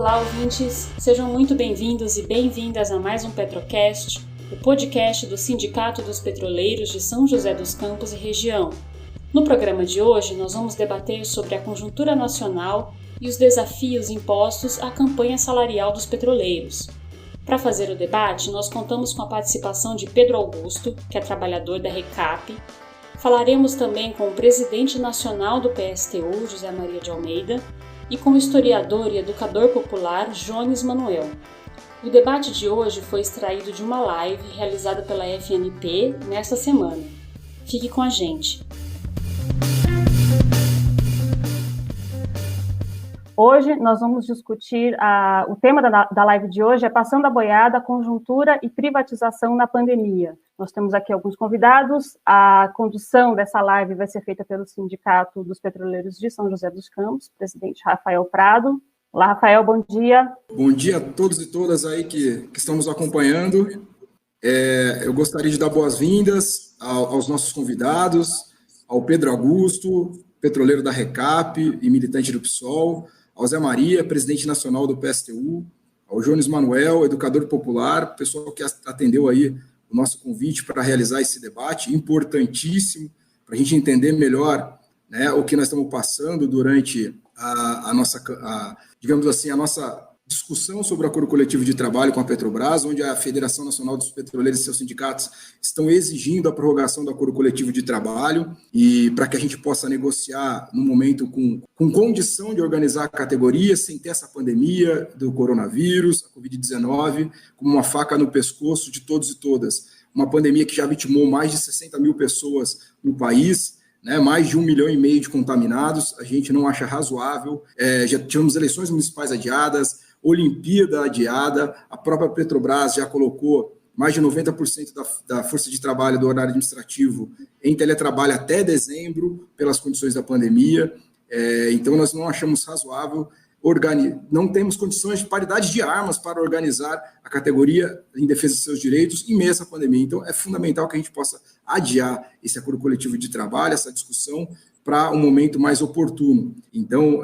Olá, ouvintes! Sejam muito bem-vindos e bem-vindas a mais um Petrocast, o podcast do Sindicato dos Petroleiros de São José dos Campos e região. No programa de hoje, nós vamos debater sobre a conjuntura nacional e os desafios impostos à campanha salarial dos petroleiros. Para fazer o debate, nós contamos com a participação de Pedro Augusto, que é trabalhador da RECAP. Falaremos também com o presidente nacional do PSTU, José Maria de Almeida, e com o historiador e educador popular Jones Manuel. O debate de hoje foi extraído de uma live realizada pela FNP nesta semana. Fique com a gente! Hoje nós vamos discutir, o tema da live de hoje é Passando a Boiada, Conjuntura e Privatização na Pandemia. Nós temos aqui alguns convidados, a condução dessa live vai ser feita pelo Sindicato dos Petroleiros de São José dos Campos, presidente Rafael Prado. Olá, Rafael, bom dia. Bom dia a todos e todas aí que estão nos acompanhando. Eu gostaria de dar boas-vindas aos nossos convidados, ao Pedro Augusto, petroleiro da RECAP e militante do PSOL, ao Zé Maria, presidente nacional do PSTU, ao Jones Manuel, educador popular, pessoal que atendeu aí o nosso convite para realizar esse debate importantíssimo, para a gente entender melhor, né, o que nós estamos passando durante a nossa discussão sobre o acordo coletivo de trabalho com a Petrobras, onde a Federação Nacional dos Petroleiros e seus sindicatos estão exigindo a prorrogação do acordo coletivo de trabalho e para que a gente possa negociar no momento com condição de organizar a categoria sem ter essa pandemia do coronavírus, a Covid-19, como uma faca no pescoço de todos e todas. Uma pandemia que já vitimou mais de 60 mil pessoas no país, né, mais de 1,5 milhão de contaminados, a gente não acha razoável. Já tivemos eleições municipais adiadas, Olimpíada adiada, a própria Petrobras já colocou mais de 90% da força de trabalho do horário administrativo em teletrabalho até dezembro, pelas condições da pandemia. Então, nós não achamos razoável, não temos condições de paridade de armas para organizar a categoria em defesa de seus direitos em meio a essa pandemia. Então, é fundamental que a gente possa adiar esse acordo coletivo de trabalho, essa discussão, para um momento mais oportuno. Então,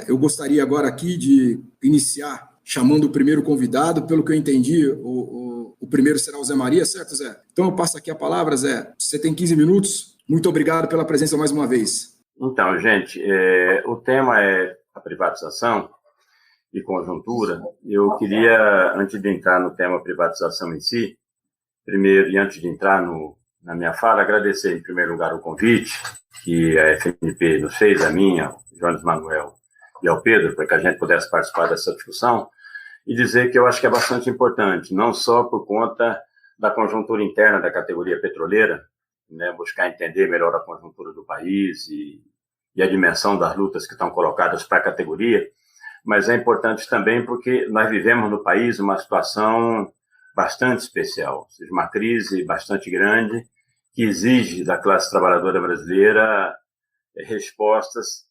eu gostaria agora aqui de iniciar chamando o primeiro convidado. Pelo que eu entendi, o primeiro será o Zé Maria, certo, Zé? Então, eu passo aqui a palavra, Zé. Você tem 15 minutos. Muito obrigado pela presença mais uma vez. Então, gente, o tema é a privatização e conjuntura. Eu queria, antes de entrar no tema privatização em si, primeiro, e antes de entrar na minha fala, agradecer em primeiro lugar o convite que a FNP nos fez, a minha, Jones Manuel e ao Pedro, para que a gente pudesse participar dessa discussão, e dizer que eu acho que é bastante importante, não só por conta da conjuntura interna da categoria petroleira, né, buscar entender melhor a conjuntura do país e a dimensão das lutas que estão colocadas para a categoria, mas é importante também porque nós vivemos no país uma situação bastante especial, ou seja, uma crise bastante grande, que exige da classe trabalhadora brasileira respostas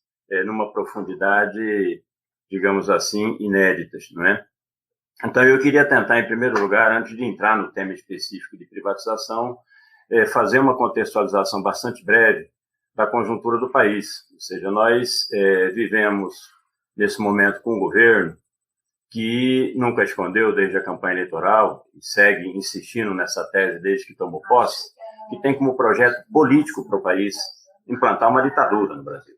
numa profundidade, digamos assim, inéditas, não é? Então, eu queria tentar, em primeiro lugar, antes de entrar no tema específico de privatização, fazer uma contextualização bastante breve da conjuntura do país. Ou seja, nós vivemos, nesse momento, com um governo que nunca escondeu desde a campanha eleitoral e segue insistindo nessa tese desde que tomou posse, que tem como projeto político para o país implantar uma ditadura no Brasil.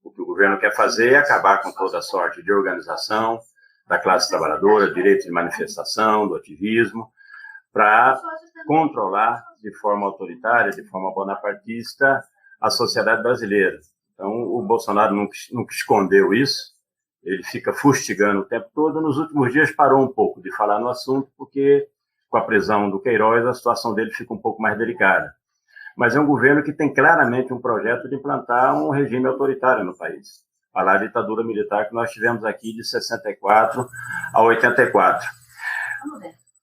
O que o governo quer fazer é acabar com toda a sorte de organização da classe trabalhadora, direito de manifestação, do ativismo, para controlar de forma autoritária, de forma bonapartista, a sociedade brasileira. Então, o Bolsonaro nunca escondeu isso, ele fica fustigando o tempo todo. Nos últimos dias parou um pouco de falar no assunto, porque com a prisão do Queiroz, a situação dele fica um pouco mais delicada. Mas é um governo que tem claramente um projeto de implantar um regime autoritário no país. A ditadura militar que nós tivemos aqui de 64 a 84.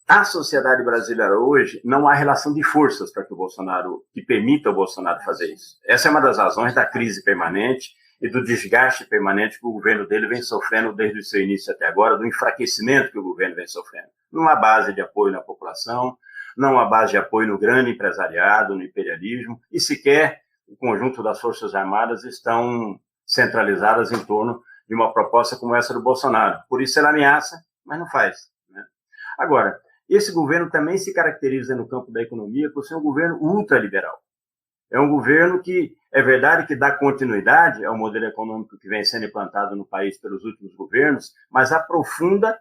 Na sociedade brasileira hoje, não há relação de forças para que permita o Bolsonaro fazer isso. Essa é uma das razões da crise permanente e do desgaste permanente que o governo dele vem sofrendo desde o seu início até agora, do enfraquecimento que o governo vem sofrendo. Não há base de apoio na população, não há base de apoio no grande empresariado, no imperialismo, e sequer o conjunto das Forças Armadas estão centralizadas em torno de uma proposta como essa do Bolsonaro. Por isso ele ameaça, mas não faz, né? Agora, esse governo também se caracteriza no campo da economia por ser um governo ultraliberal. É um governo que, é verdade que dá continuidade ao modelo econômico que vem sendo implantado no país pelos últimos governos, mas aprofunda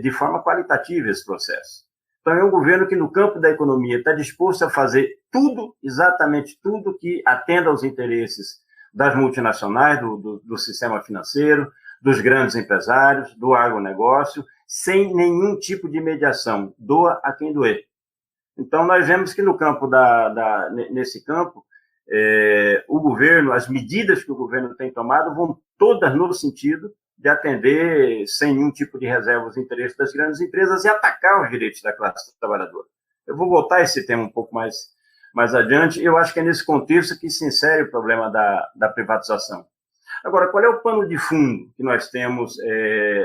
de forma qualitativa esse processo. Então, é um governo que, no campo da economia, está disposto a fazer tudo, exatamente tudo, que atenda aos interesses das multinacionais, do sistema financeiro, dos grandes empresários, do agronegócio, sem nenhum tipo de mediação. Doa a quem doer. Então, nós vemos que no campo nesse campo, o governo, as medidas que o governo tem tomado vão todas no sentido de atender sem nenhum tipo de reserva os interesses das grandes empresas e atacar os direitos da classe trabalhadora. Eu vou voltar a esse tema um pouco mais adiante. Eu acho que é nesse contexto que se insere o problema da privatização. Agora, qual é o pano de fundo que nós temos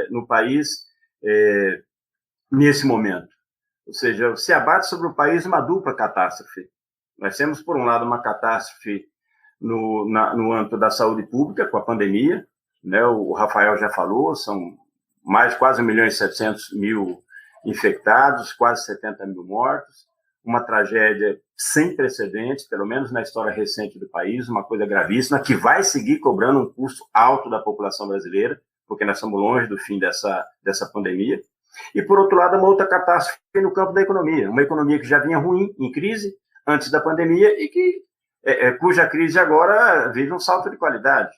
no país nesse momento? Ou seja, se abate sobre o país uma dupla catástrofe. Nós temos, por um lado, uma catástrofe no âmbito da saúde pública, com a pandemia, né? O Rafael já falou, são quase 1.700.000 infectados, quase 70.000 mortos, uma tragédia sem precedentes, pelo menos na história recente do país, uma coisa gravíssima, que vai seguir cobrando um custo alto da população brasileira, porque nós estamos longe do fim dessa pandemia. E, por outro lado, uma outra catástrofe no campo da economia, uma economia que já vinha ruim, em crise, antes da pandemia, e cuja crise agora vive um salto de qualidade.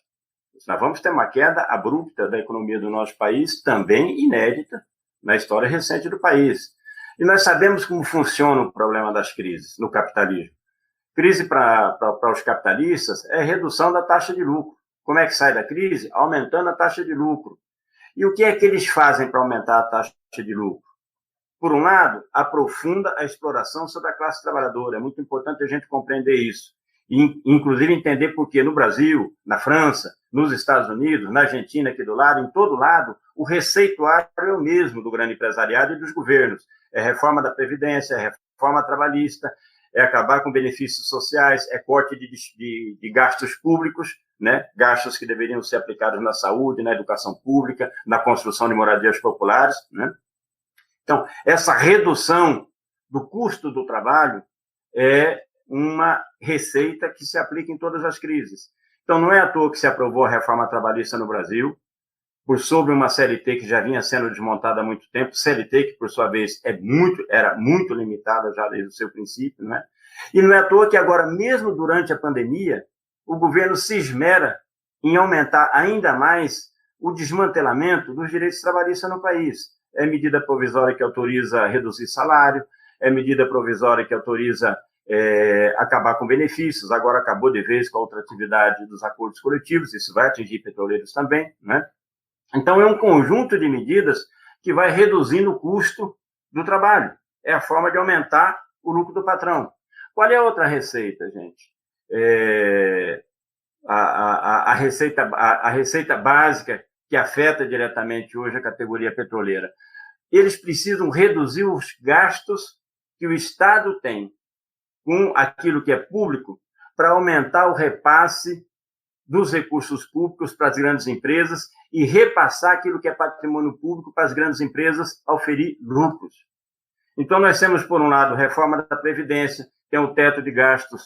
Nós vamos ter uma queda abrupta da economia do nosso país, também inédita na história recente do país. E nós sabemos como funciona o problema das crises no capitalismo. Crise para os capitalistas é redução da taxa de lucro. Como é que sai da crise? Aumentando a taxa de lucro. E o que é que eles fazem para aumentar a taxa de lucro? Por um lado, aprofunda a exploração sobre a classe trabalhadora. É muito importante a gente compreender isso. E, inclusive, entender por que no Brasil, na França, nos Estados Unidos, na Argentina, aqui do lado, em todo lado, o receituário é o mesmo do grande empresariado e dos governos. É reforma da Previdência, é reforma trabalhista, é acabar com benefícios sociais, é corte de gastos públicos, né? Gastos que deveriam ser aplicados na saúde, na educação pública, na construção de moradias populares, né? Então, essa redução do custo do trabalho é uma receita que se aplica em todas as crises. Então, não é à toa que se aprovou a reforma trabalhista no Brasil, por sobre uma CLT que já vinha sendo desmontada há muito tempo, CLT que, por sua vez, era muito limitada já desde o seu princípio, né? E não é à toa que agora, mesmo durante a pandemia, o governo se esmera em aumentar ainda mais o desmantelamento dos direitos trabalhistas no país. É medida provisória que autoriza reduzir salário, é medida provisória que autoriza acabar com benefícios, agora acabou de vez com a ultratividade dos acordos coletivos, isso vai atingir petroleiros também, né? Então, é um conjunto de medidas que vai reduzindo o custo do trabalho. É a forma de aumentar o lucro do patrão. Qual é a outra receita, gente? A receita básica que afeta diretamente hoje a categoria petroleira. Eles precisam reduzir os gastos que o Estado tem com aquilo que é público para aumentar o repasse dos recursos públicos para as grandes empresas e repassar aquilo que é patrimônio público para as grandes empresas oferir lucros. Então, nós temos, por um lado, reforma da Previdência, que é um teto de gastos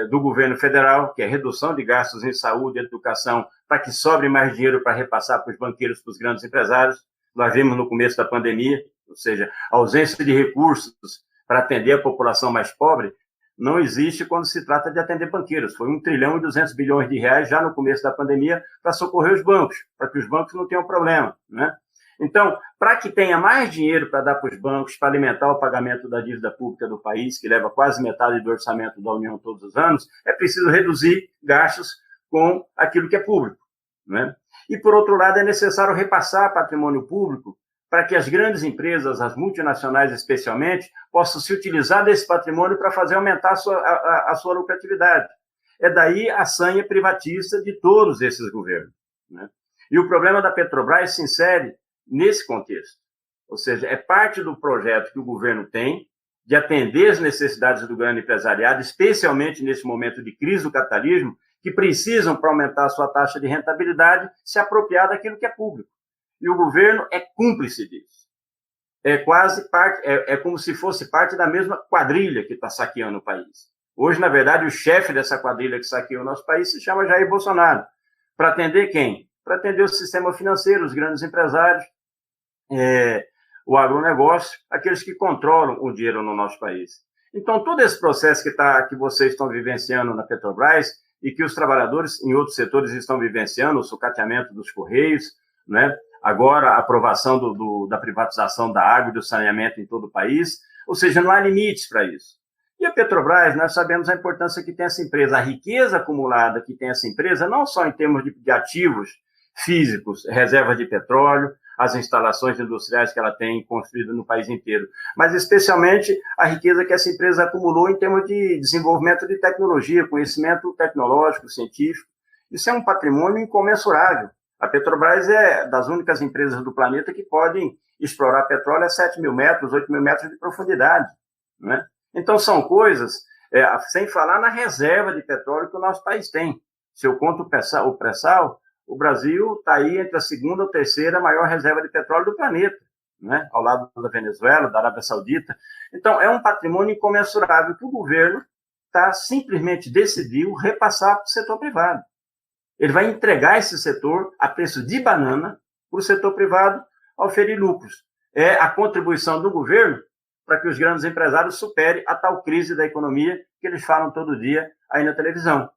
do governo federal, que é redução de gastos em saúde e educação, para que sobre mais dinheiro para repassar para os banqueiros, para os grandes empresários. Nós vimos no começo da pandemia, ou seja, a ausência de recursos para atender a população mais pobre não existe quando se trata de atender banqueiros. Foi 1,2 trilhão de reais já no começo da pandemia para socorrer os bancos, para que os bancos não tenham problema, né? Então, para que tenha mais dinheiro para dar para os bancos, para alimentar o pagamento da dívida pública do país, que leva quase metade do orçamento da União todos os anos, é preciso reduzir gastos com aquilo que é público, né? E, por outro lado, é necessário repassar patrimônio público para que as grandes empresas, as multinacionais especialmente, possam se utilizar desse patrimônio para fazer aumentar a sua lucratividade. É daí a sanha privatista de todos esses governos, né? E o problema da Petrobras se insere nesse contexto. Ou seja, é parte do projeto que o governo tem de atender as necessidades do grande empresariado, especialmente nesse momento de crise do capitalismo, que precisam, para aumentar a sua taxa de rentabilidade, se apropriar daquilo que é público. E o governo é cúmplice disso. É quase parte, é como se fosse parte da mesma quadrilha que está saqueando o país. Hoje, na verdade, o chefe dessa quadrilha que saqueou o nosso país se chama Jair Bolsonaro. Para atender quem? Para atender o sistema financeiro, os grandes empresários, o agronegócio, aqueles que controlam o dinheiro no nosso país. Então, todo esse processo que vocês estão vivenciando na Petrobras e que os trabalhadores em outros setores estão vivenciando, o sucateamento dos Correios, né? Agora a aprovação da privatização da água e do saneamento em todo o país, ou seja, não há limites para isso. E a Petrobras, nós sabemos a importância que tem essa empresa, a riqueza acumulada que tem essa empresa, não só em termos de ativos físicos, reservas de petróleo, as instalações industriais que ela tem construído no país inteiro, mas especialmente a riqueza que essa empresa acumulou em termos de desenvolvimento de tecnologia, conhecimento tecnológico, científico. Isso é um patrimônio incomensurável. A Petrobras é das únicas empresas do planeta que podem explorar petróleo a 7 mil metros, 8 mil metros de profundidade, né? Então, são coisas, sem falar na reserva de petróleo que o nosso país tem. Se eu conto o pré-sal, o Brasil está aí entre a segunda ou terceira maior reserva de petróleo do planeta, né? Ao lado da Venezuela, da Arábia Saudita. Então, é um patrimônio incomensurável que o governo simplesmente decidiu repassar para o setor privado. Ele vai entregar esse setor a preço de banana para o setor privado oferir lucros. É a contribuição do governo para que os grandes empresários superem a tal crise da economia que eles falam todo dia aí na televisão.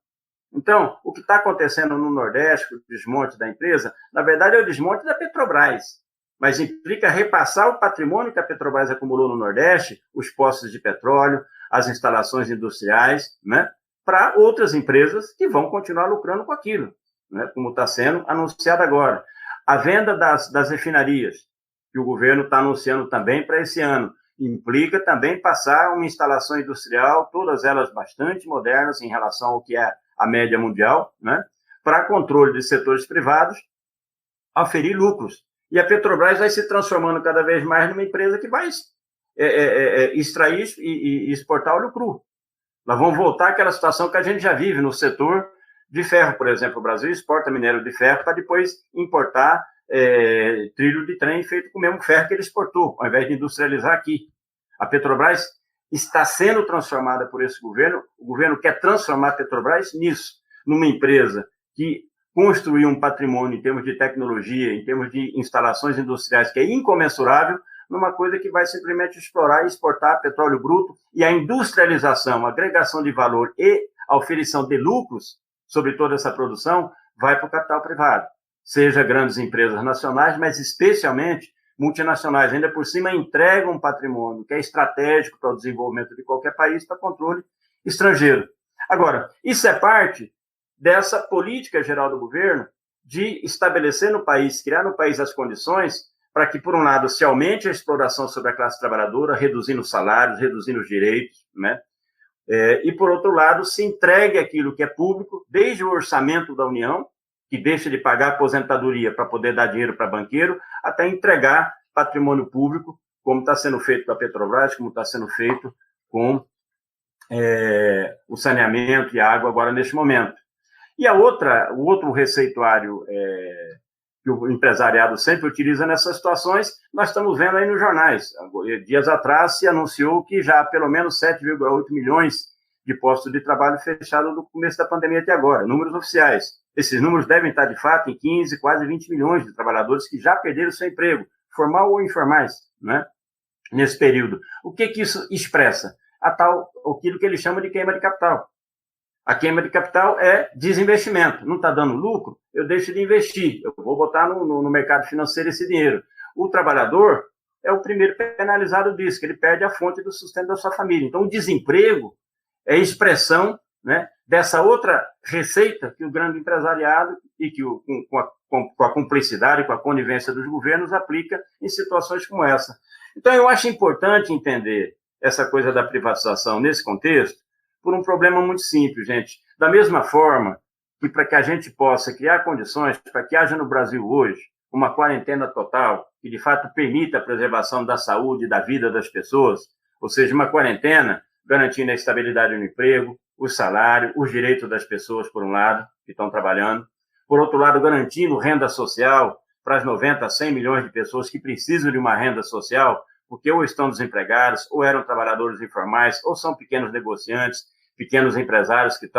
Então, o que está acontecendo no Nordeste, o desmonte da empresa, na verdade é o desmonte da Petrobras, mas implica repassar o patrimônio que a Petrobras acumulou no Nordeste, os postos de petróleo, as instalações industriais, né, para outras empresas que vão continuar lucrando com aquilo, né, como está sendo anunciado agora. A venda das refinarias, que o governo está anunciando também para esse ano, implica também passar uma instalação industrial, todas elas bastante modernas em relação ao que é a média mundial, né, para controle de setores privados, aferir lucros. E a Petrobras vai se transformando cada vez mais numa empresa que vai extrair e exportar óleo cru. Nós vamos voltar àquela situação que a gente já vive no setor de ferro, por exemplo. O Brasil exporta minério de ferro para depois importar trilho de trem feito com o mesmo ferro que ele exportou, ao invés de industrializar aqui. A Petrobras está sendo transformada por esse governo. O governo quer transformar a Petrobras nisso, numa empresa que construiu um patrimônio em termos de tecnologia, em termos de instalações industriais, que é incomensurável, numa coisa que vai simplesmente explorar e exportar petróleo bruto, e a industrialização, a agregação de valor e a oferição de lucros sobre toda essa produção vai para o capital privado, seja grandes empresas nacionais, mas especialmente multinacionais, ainda por cima entregam um patrimônio que é estratégico para o desenvolvimento de qualquer país para controle estrangeiro. Agora, isso é parte dessa política geral do governo de estabelecer no país, criar no país as condições para que, por um lado, se aumente a exploração sobre a classe trabalhadora, reduzindo os salários, reduzindo os direitos, né? E, por outro lado, se entregue aquilo que é público, desde o orçamento da União, que deixa de pagar aposentadoria para poder dar dinheiro para banqueiro, até entregar patrimônio público, como está sendo feito com a Petrobras, como está sendo feito com o saneamento e a água agora neste momento. E o outro receituário que o empresariado sempre utiliza nessas situações, nós estamos vendo aí nos jornais. Dias atrás se anunciou que já há pelo menos 7,8 milhões de postos de trabalho fechados no começo da pandemia até agora, números oficiais. Esses números devem estar, de fato, em 15, quase 20 milhões de trabalhadores que já perderam seu emprego, formal ou informais, né, nesse período. O que isso expressa? Aquilo que ele chama de queima de capital. A queima de capital é desinvestimento. Não está dando lucro? Eu deixo de investir. Eu vou botar no mercado financeiro esse dinheiro. O trabalhador é o primeiro penalizado disso, que ele perde a fonte do sustento da sua família. Então, o desemprego é expressão, né, dessa outra receita que o grande empresariado e que com a cumplicidade, com a conivência dos governos, aplica em situações como essa. Então, eu acho importante entender essa coisa da privatização nesse contexto, por um problema muito simples, gente. Da mesma forma que para que a gente possa criar condições para que haja no Brasil hoje uma quarentena total que, de fato, permita a preservação da saúde e da vida das pessoas, ou seja, uma quarentena garantindo a estabilidade no emprego, o salário, os direitos das pessoas, por um lado, que estão trabalhando, por outro lado, garantindo renda social para as 90, 100 milhões de pessoas que precisam de uma renda social, porque ou estão desempregados, ou eram trabalhadores informais, ou são pequenos negociantes, pequenos empresários que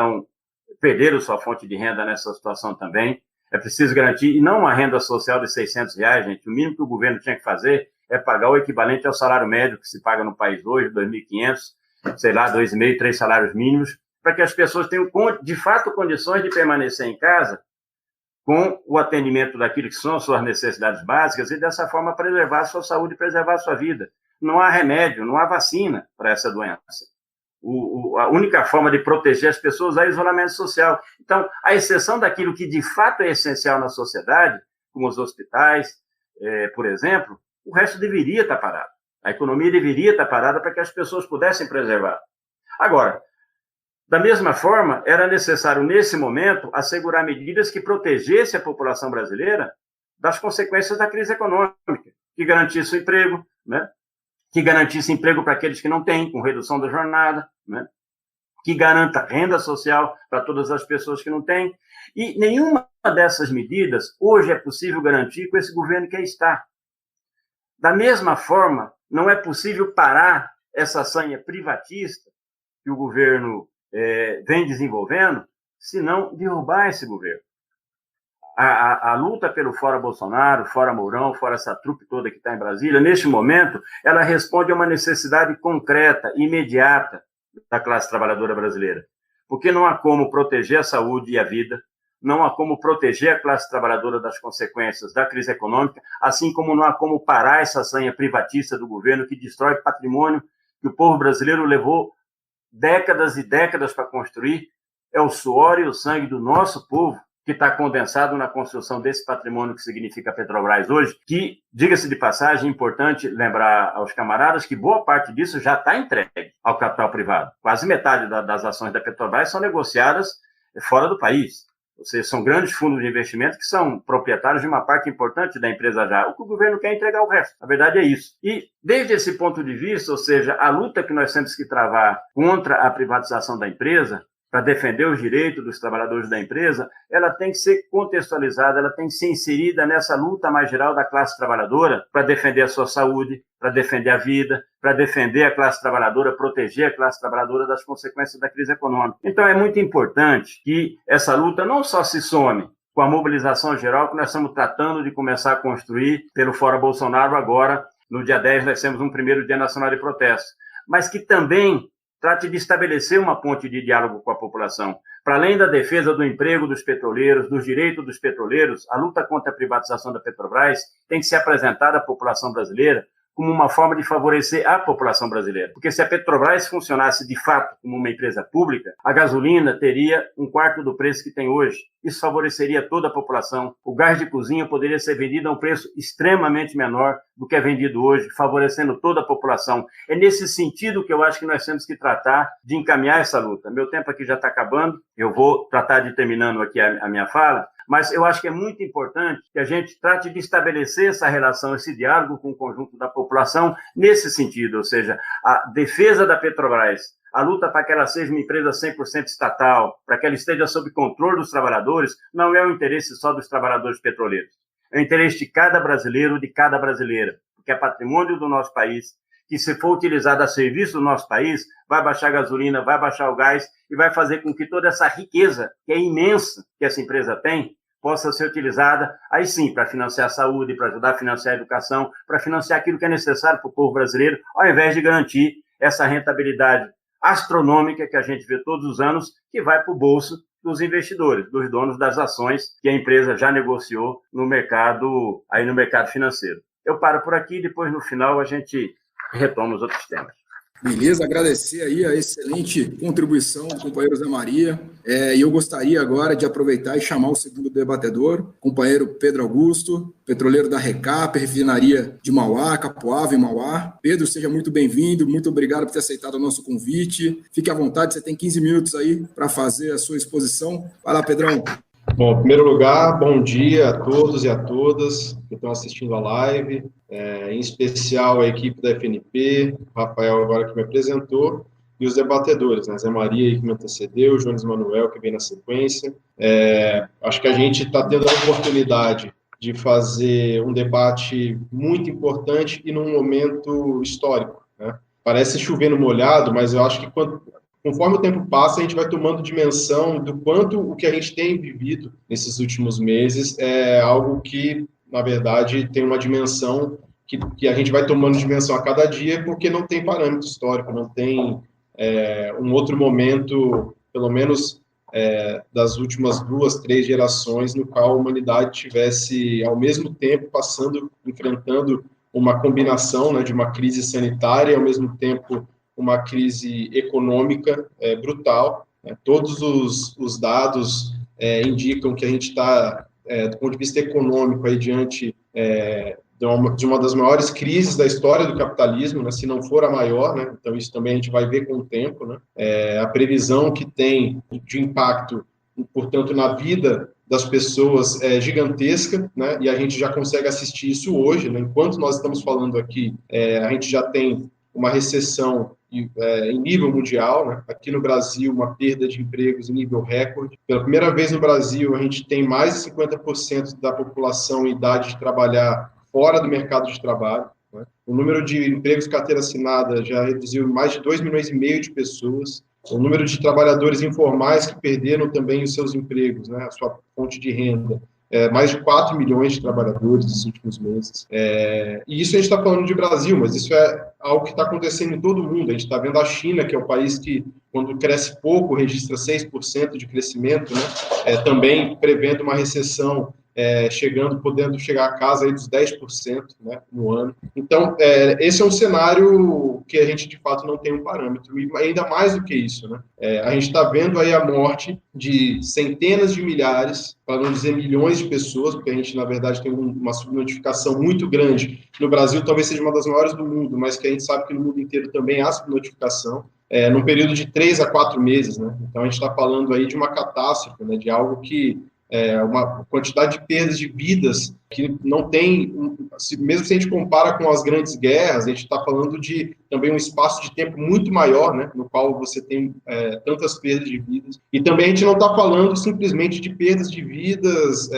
perderam sua fonte de renda nessa situação também. É preciso garantir, e não uma renda social de R$600, gente. O mínimo que o governo tinha que fazer é pagar o equivalente ao salário médio que se paga no país hoje, 2.500, sei lá, 2,5, 3 salários mínimos, para que as pessoas tenham, de fato, condições de permanecer em casa com o atendimento daquilo que são suas necessidades básicas e, dessa forma, preservar a sua saúde e preservar a sua vida. Não há remédio, não há vacina para essa doença. A única forma de proteger as pessoas é o isolamento social. Então, à exceção daquilo que, de fato, é essencial na sociedade, como os hospitais, por exemplo, o resto deveria estar parado. A economia deveria estar parada para que as pessoas pudessem preservar. Agora, da mesma forma, era necessário, nesse momento, assegurar medidas que protegessem a população brasileira das consequências da crise econômica, que garantisse o emprego, né? Que garantisse emprego para aqueles que não têm, com redução da jornada, né? Que garanta renda social para todas as pessoas que não têm. E nenhuma dessas medidas hoje é possível garantir com esse governo que aí está. Da mesma forma, não é possível parar essa sanha privatista que o governo vem desenvolvendo, se não derrubar esse governo. A luta pelo fora Bolsonaro, fora Mourão, fora essa trupe toda que está em Brasília, neste momento, ela responde a uma necessidade concreta, imediata da classe trabalhadora brasileira. Porque não há como proteger a saúde e a vida, não há como proteger a classe trabalhadora das consequências da crise econômica, assim como não há como parar essa sanha privatista do governo que destrói patrimônio que o povo brasileiro levou décadas e décadas para construir. É o suor e o sangue do nosso povo que está condensado na construção desse patrimônio que significa a Petrobras hoje, que, diga-se de passagem, é importante lembrar aos camaradas que boa parte disso já está entregue ao capital privado. Quase metade das ações da Petrobras são negociadas fora do país. Ou seja, são grandes fundos de investimento que são proprietários de uma parte importante da empresa já. O que o governo quer é entregar o resto. A verdade é isso. E, desde esse ponto de vista, ou seja, a luta que nós temos que travar contra a privatização da empresa, para defender os direitos dos trabalhadores da empresa, ela tem que ser contextualizada, ela tem que ser inserida nessa luta mais geral da classe trabalhadora para defender a sua saúde, para defender a vida, para defender a classe trabalhadora, proteger a classe trabalhadora das consequências da crise econômica. Então, é muito importante que essa luta não só se some com a mobilização geral que nós estamos tratando de começar a construir pelo Fora Bolsonaro agora, no dia 10, nós temos um primeiro Dia Nacional de Protesto, mas que também trate de estabelecer uma ponte de diálogo com a população. Para além da defesa do emprego dos petroleiros, dos direitos dos petroleiros, a luta contra a privatização da Petrobras tem que ser apresentada à população brasileira como uma forma de favorecer a população brasileira. Porque se a Petrobras funcionasse de fato como uma empresa pública, a gasolina teria 1/4 do preço que tem hoje. Isso favoreceria toda a população. O gás de cozinha poderia ser vendido a um preço extremamente menor do que é vendido hoje, favorecendo toda a população. É nesse sentido que eu acho que nós temos que tratar de encaminhar essa luta. Meu tempo aqui já está acabando, eu vou tratar de terminando aqui a minha fala, mas eu acho que é muito importante que a gente trate de estabelecer essa relação, esse diálogo com o conjunto da população nesse sentido, ou seja, a defesa da Petrobras, a luta para que ela seja uma empresa 100% estatal, para que ela esteja sob controle dos trabalhadores, não é o interesse só dos trabalhadores petroleiros. É o interesse de cada brasileiro, de cada brasileira, porque é patrimônio do nosso país, que se for utilizado a serviço do nosso país, vai baixar a gasolina, vai baixar o gás e vai fazer com que toda essa riqueza, que é imensa, que essa empresa tem, possa ser utilizada, aí sim, para financiar a saúde, para ajudar a financiar a educação, para financiar aquilo que é necessário para o povo brasileiro, ao invés de garantir essa rentabilidade astronômica que a gente vê todos os anos, que vai para o bolso dos investidores, dos donos das ações que a empresa já negociou no mercado financeiro. Eu paro por aqui e depois, no final, a gente retoma os outros temas. Beleza, agradecer aí a excelente contribuição do companheiro Zé Maria. E eu gostaria agora de aproveitar e chamar o segundo debatedor, companheiro Pedro Augusto, petroleiro da Recap, refinaria de Mauá, Capoava e Mauá. Pedro, seja muito bem-vindo, muito obrigado por ter aceitado o nosso convite. Fique à vontade, você tem 15 minutos aí para fazer a sua exposição. Vai lá, Pedrão. Bom, em primeiro lugar, bom dia a todos e a todas que estão assistindo a live, em especial a equipe da FNP, o Rafael agora que me apresentou, e os debatedores, né? Zé Maria, que me antecedeu, Jones Manuel, que vem na sequência. Acho que a gente está tendo a oportunidade de fazer um debate muito importante e num momento histórico, né? Parece chover no molhado, mas eu acho que conforme o tempo passa, a gente vai tomando dimensão do quanto o que a gente tem vivido nesses últimos meses é algo que, na verdade, tem uma dimensão que a gente vai tomando dimensão a cada dia, porque não tem parâmetro histórico, não tem um outro momento, pelo menos das últimas 2, 3 gerações, no qual a humanidade tivesse, ao mesmo tempo, enfrentando uma combinação, né, de uma crise sanitária e, ao mesmo tempo, uma crise econômica brutal. Né? Todos os dados indicam que a gente está, do ponto de vista econômico, aí, diante de uma das maiores crises da história do capitalismo, né, se não for a maior, né, então isso também a gente vai ver com o tempo, né, a previsão que tem de impacto, portanto, na vida das pessoas é gigantesca, né, e a gente já consegue assistir isso hoje, né, enquanto nós estamos falando aqui, a gente já tem uma recessão em nível mundial, né? Aqui no Brasil, uma perda de empregos em nível recorde. Pela primeira vez no Brasil, a gente tem mais de 50% da população em idade de trabalhar fora do mercado de trabalho. Né? O número de empregos carteira assinada já reduziu mais de 2,5 milhões de pessoas. O número de trabalhadores informais que perderam também os seus empregos, né? A sua fonte de renda. Mais de 4 milhões de trabalhadores nos últimos meses. E isso a gente está falando de Brasil, mas isso é algo que está acontecendo em todo o mundo. A gente está vendo a China, que é o país que, quando cresce pouco, registra 6% de crescimento, né? Também prevendo uma recessão, podendo chegar a casa aí dos 10%, né, no ano. Então, esse é um cenário que a gente, de fato, não tem um parâmetro. E ainda mais do que isso, né? A gente está vendo aí a morte de centenas de milhares, para não dizer milhões de pessoas, porque a gente, na verdade, tem uma subnotificação muito grande. No Brasil, talvez seja uma das maiores do mundo, mas que a gente sabe que no mundo inteiro também há subnotificação, num período de 3 a 4 meses, né? Então, a gente está falando aí de uma catástrofe, né, de algo que uma quantidade de perdas de vidas que não tem, mesmo se a gente compara com as grandes guerras, a gente está falando de também um espaço de tempo muito maior, né, no qual você tem tantas perdas de vidas. E também a gente não está falando simplesmente de perdas de vidas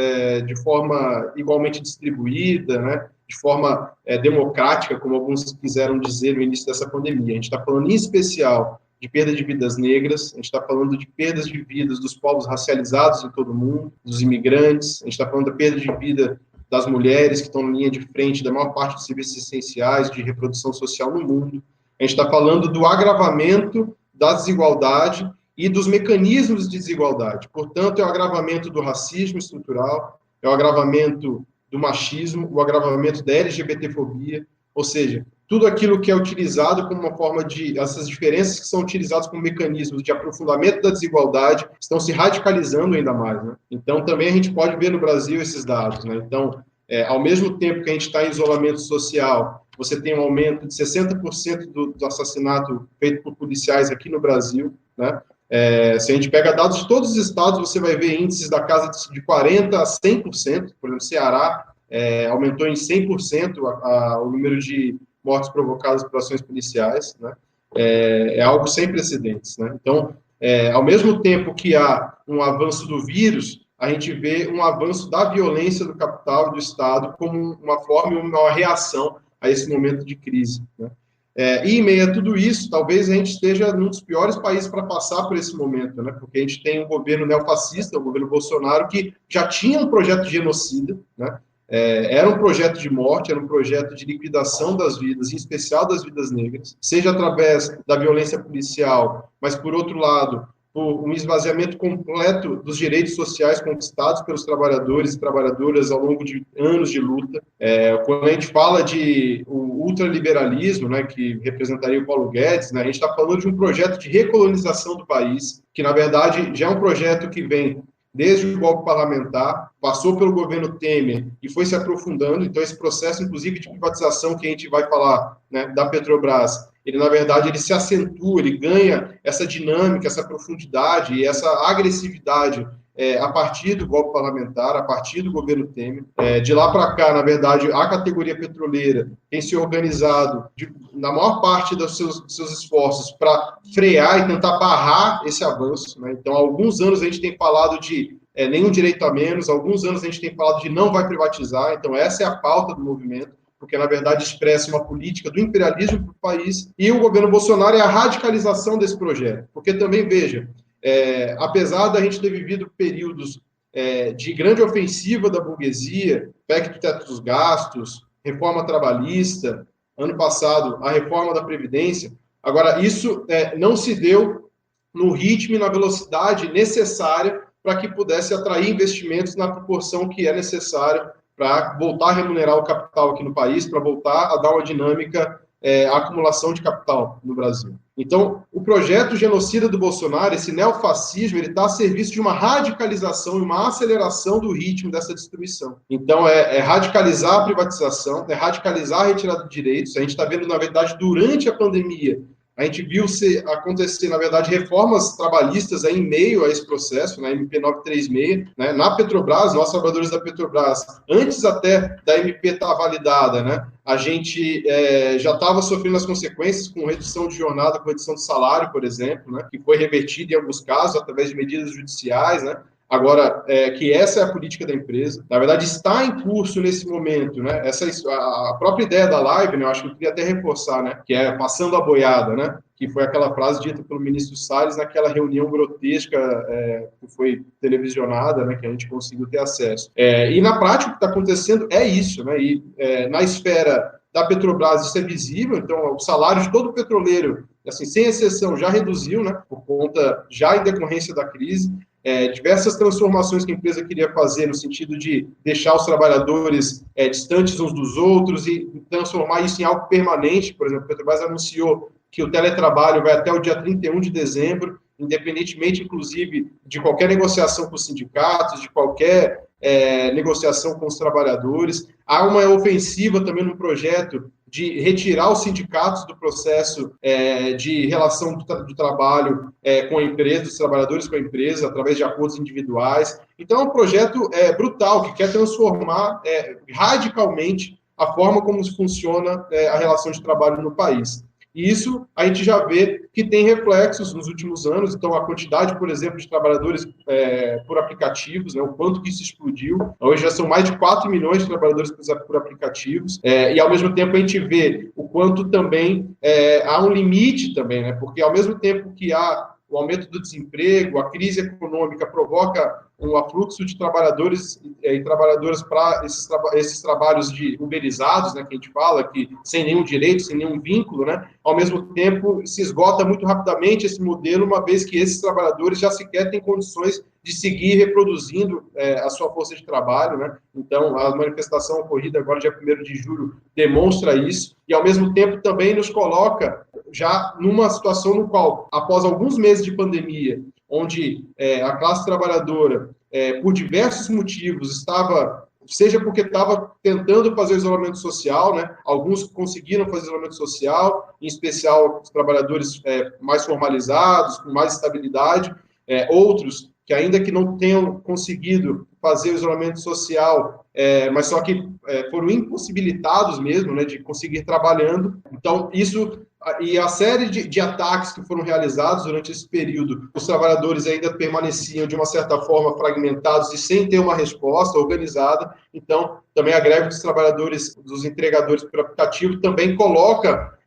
de forma igualmente distribuída, né, de forma democrática, como alguns quiseram dizer no início dessa pandemia. A gente está falando, em especial, de perda de vidas negras, a gente está falando de perdas de vidas dos povos racializados em todo o mundo, dos imigrantes, a gente está falando da perda de vida das mulheres que estão na linha de frente da maior parte dos serviços essenciais de reprodução social no mundo, a gente está falando do agravamento da desigualdade e dos mecanismos de desigualdade. Portanto, é o agravamento do racismo estrutural, é o agravamento do machismo, o agravamento da LGBTfobia, ou seja, tudo aquilo que é utilizado como uma forma essas diferenças que são utilizadas como mecanismos de aprofundamento da desigualdade estão se radicalizando ainda mais, né? Então, também a gente pode ver no Brasil esses dados, né? Então, ao mesmo tempo que a gente está em isolamento social, você tem um aumento de 60% do assassinato feito por policiais aqui no Brasil, né? Se a gente pega dados de todos os estados, você vai ver índices da casa de 40% a 100%, por exemplo, Ceará aumentou em 100% o número de mortes provocadas por ações policiais, né? É algo sem precedentes, né? Então, ao mesmo tempo que há um avanço do vírus, a gente vê um avanço da violência do capital e do Estado como uma forma e uma reação a esse momento de crise, né? E em meio a tudo isso, talvez a gente esteja num dos piores países para passar por esse momento, né? Porque a gente tem um governo neofascista, o governo Bolsonaro, que já tinha um projeto de genocida, né? Era um projeto de morte, era um projeto de liquidação das vidas, em especial das vidas negras, seja através da violência policial, mas, por outro lado, por um esvaziamento completo dos direitos sociais conquistados pelos trabalhadores e trabalhadoras ao longo de anos de luta. Quando a gente fala de o ultraliberalismo, né, que representaria o Paulo Guedes, né, a gente está falando de um projeto de recolonização do país, que, na verdade, já é um projeto que vem desde o golpe parlamentar, passou pelo governo Temer e foi se aprofundando. Então, esse processo, inclusive, de privatização que a gente vai falar, né, da Petrobras, ele, na verdade, ele se acentua, ele ganha essa dinâmica, essa profundidade e essa agressividade a partir do golpe parlamentar, a partir do governo Temer. De lá para cá, na verdade, a categoria petroleira tem se organizado na maior parte dos seus esforços para frear e tentar barrar esse avanço, né? Então, há alguns anos a gente tem falado de nenhum direito a menos, há alguns anos a gente tem falado de não vai privatizar, então essa é a pauta do movimento, porque, na verdade, expressa uma política do imperialismo para o país, e o governo Bolsonaro é a radicalização desse projeto. Porque também, veja, apesar da gente ter vivido períodos de grande ofensiva da burguesia, PEC do teto dos gastos, reforma trabalhista, ano passado, a reforma da Previdência, agora, isso não se deu no ritmo e na velocidade necessária para que pudesse atrair investimentos na proporção que é necessário para voltar a remunerar o capital aqui no país, para voltar a dar uma dinâmica à acumulação de capital no Brasil. Então, o projeto genocida do Bolsonaro, esse neofascismo, ele está a serviço de uma radicalização e uma aceleração do ritmo dessa destruição. Então, é radicalizar a privatização, é radicalizar a retirada de direitos. A gente está vendo, na verdade, durante a pandemia, a gente viu acontecer, na verdade, reformas trabalhistas em meio a esse processo, na MP 936, né? Na Petrobras, nós trabalhadores da Petrobras, antes até da MP estar validada, né? A gente já estava sofrendo as consequências com redução de jornada, com redução de salário, por exemplo, né? Que foi revertida em alguns casos através de medidas judiciais, né? Agora, que essa é a política da empresa, na verdade está em curso nesse momento, né? A própria ideia da live, né? Eu acho que eu queria até reforçar, né? Que é passando a boiada, né? Que foi aquela frase dita pelo ministro Salles naquela reunião grotesca que foi televisionada, né? Que a gente conseguiu ter acesso. E na prática o que está acontecendo é isso, né? E na esfera da Petrobras isso é visível, então o salário de todo petroleiro, assim, sem exceção, já reduziu, né? Por conta, já em decorrência da crise. Diversas transformações que a empresa queria fazer no sentido de deixar os trabalhadores distantes uns dos outros e transformar isso em algo permanente. Por exemplo, a Petrobras anunciou que o teletrabalho vai até o dia 31 de dezembro, independentemente, inclusive, de qualquer negociação com os sindicatos, de qualquer negociação com os trabalhadores. Há uma ofensiva também no projeto de retirar os sindicatos do processo de relação do trabalho com a empresa, dos trabalhadores com a empresa, através de acordos individuais. Então, é um projeto brutal, que quer transformar radicalmente a forma como funciona a relação de trabalho no país. E isso a gente já vê que tem reflexos nos últimos anos. Então, a quantidade, por exemplo, de trabalhadores por aplicativos, né, o quanto que isso explodiu. Hoje já são mais de 4 milhões de trabalhadores por aplicativos. E, ao mesmo tempo, a gente vê o quanto também há um limite também, né, porque, ao mesmo tempo que há o aumento do desemprego, a crise econômica provoca um afluxo de trabalhadores e trabalhadoras para esses trabalhos uberizados, né, que a gente fala, que sem nenhum direito, sem nenhum vínculo, né, ao mesmo tempo se esgota muito rapidamente esse modelo, uma vez que esses trabalhadores já sequer têm condições de seguir reproduzindo a sua força de trabalho, né? Então, a manifestação ocorrida agora, dia 1º de julho, demonstra isso, e ao mesmo tempo também nos coloca já numa situação no qual, após alguns meses de pandemia, onde a classe trabalhadora, por diversos motivos, seja porque estava tentando fazer o isolamento social, né? Alguns conseguiram fazer isolamento social, em especial os trabalhadores mais formalizados, com mais estabilidade, outros que ainda que não tenham conseguido fazer o isolamento social, mas só que foram impossibilitados mesmo, né, de conseguir trabalhando. Então, isso e a série de ataques que foram realizados durante esse período, os trabalhadores ainda permaneciam, de uma certa forma, fragmentados e sem ter uma resposta organizada. Então, também a greve dos trabalhadores, dos entregadores por aplicativo, também coloca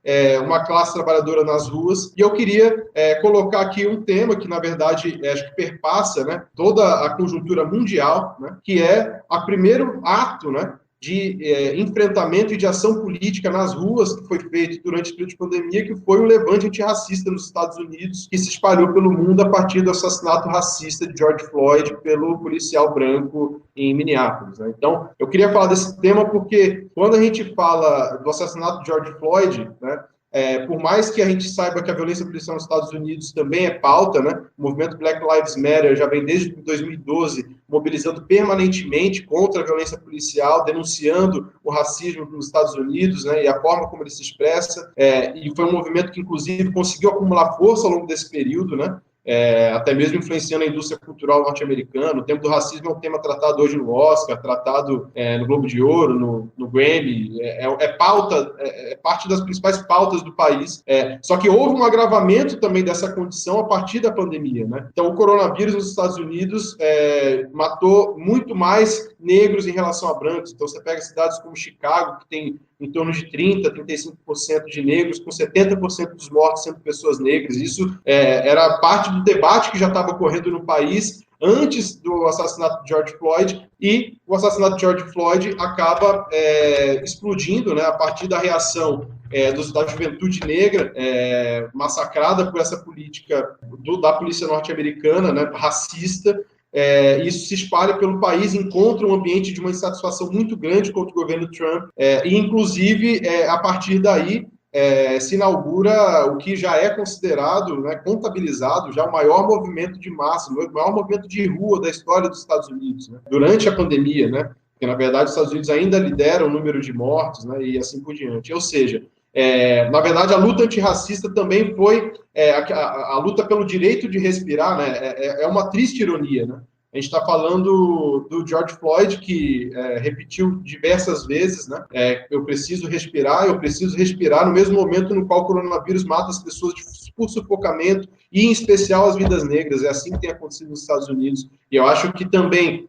uma classe trabalhadora nas ruas. E eu queria colocar aqui um tema que, na verdade, acho que perpassa, né, toda a conjuntura mundial, né, que é o primeiro ato, né, de enfrentamento e de ação política nas ruas, que foi feito durante o período de pandemia, que foi o levante antirracista nos Estados Unidos, que se espalhou pelo mundo a partir do assassinato racista de George Floyd pelo policial branco em Minneapolis, né? Então, eu queria falar desse tema porque, quando a gente fala do assassinato de George Floyd, né, por mais que a gente saiba que a violência policial nos Estados Unidos também é pauta, né? O movimento Black Lives Matter já vem desde 2012 mobilizando permanentemente contra a violência policial, denunciando o racismo nos Estados Unidos, né? E a forma como ele se expressa. E foi um movimento que, inclusive, conseguiu acumular força ao longo desse período, né? até mesmo influenciando a indústria cultural norte-americana. O tema do racismo é um tema tratado hoje no Oscar, tratado no Globo de Ouro, no Grammy, é parte das principais pautas do país. Só que houve um agravamento também dessa condição a partir da pandemia, né? Então, o coronavírus nos Estados Unidos matou muito mais negros em relação a brancos. Então, você pega cidades como Chicago, que tem em torno de 30%, 35% de negros, com 70% dos mortos sendo pessoas negras. Isso era parte do debate que já estava ocorrendo no país antes do assassinato de George Floyd, e o assassinato de George Floyd acaba explodindo, né, a partir da reação da juventude negra, massacrada por essa política da polícia norte-americana, né, racista. Isso se espalha pelo país, encontra um ambiente de uma insatisfação muito grande contra o governo Trump, e inclusive a partir daí se inaugura o que já é considerado, né, contabilizado, já o maior movimento de massa, o maior movimento de rua da história dos Estados Unidos, né, durante a pandemia, né, porque na verdade os Estados Unidos ainda lideram o número de mortos, né, e assim por diante. Ou seja, na verdade, a luta antirracista também foi a luta pelo direito de respirar, né? É uma triste ironia, né? A gente está falando do George Floyd, que repetiu diversas vezes, né? Eu preciso respirar no mesmo momento no qual o coronavírus mata as pessoas por sufocamento, e em especial as vidas negras. É assim que tem acontecido nos Estados Unidos. E eu acho que também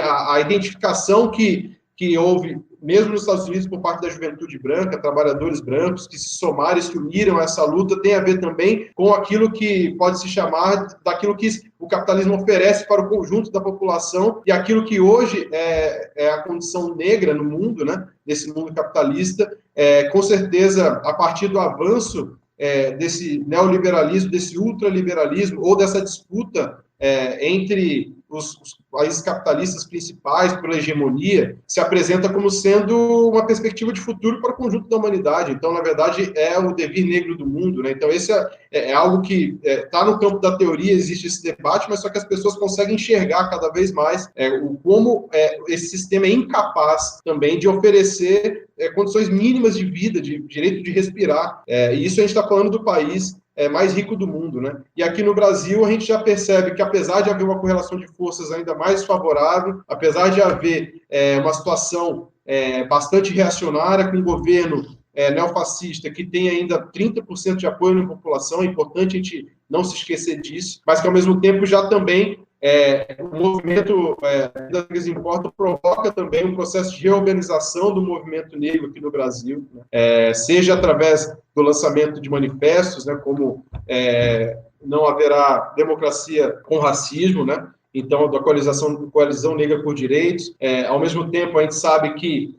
a identificação que houve, mesmo nos Estados Unidos, por parte da juventude branca, trabalhadores brancos que se somaram e se uniram a essa luta, tem a ver também com aquilo que pode se chamar daquilo que o capitalismo oferece para o conjunto da população, e aquilo que hoje é a condição negra no mundo, né, desse mundo capitalista, com certeza, a partir do avanço desse neoliberalismo, desse ultraliberalismo, ou dessa disputa entre os países capitalistas principais pela hegemonia, se apresenta como sendo uma perspectiva de futuro para o conjunto da humanidade. Então, na verdade, é o devir negro do mundo, né? Então, esse é algo que está no campo da teoria, existe esse debate, mas só que as pessoas conseguem enxergar cada vez mais como esse sistema é incapaz também de oferecer condições mínimas de vida, de direito de respirar. E isso a gente está falando do país mais rico do mundo, né? E aqui no Brasil a gente já percebe que, apesar de haver uma correlação de forças ainda mais favorável, apesar de haver uma situação bastante reacionária, com um governo neofascista que tem ainda 30% de apoio na população, é importante a gente não se esquecer disso, mas que ao mesmo tempo já também o movimento Vidas Negras Importam provoca também um processo de reorganização do movimento negro aqui no Brasil, né? Seja através do lançamento de manifestos, né, como não haverá democracia com racismo, né? Então, da Coalizão Negra por Direitos. Ao mesmo tempo, a gente sabe que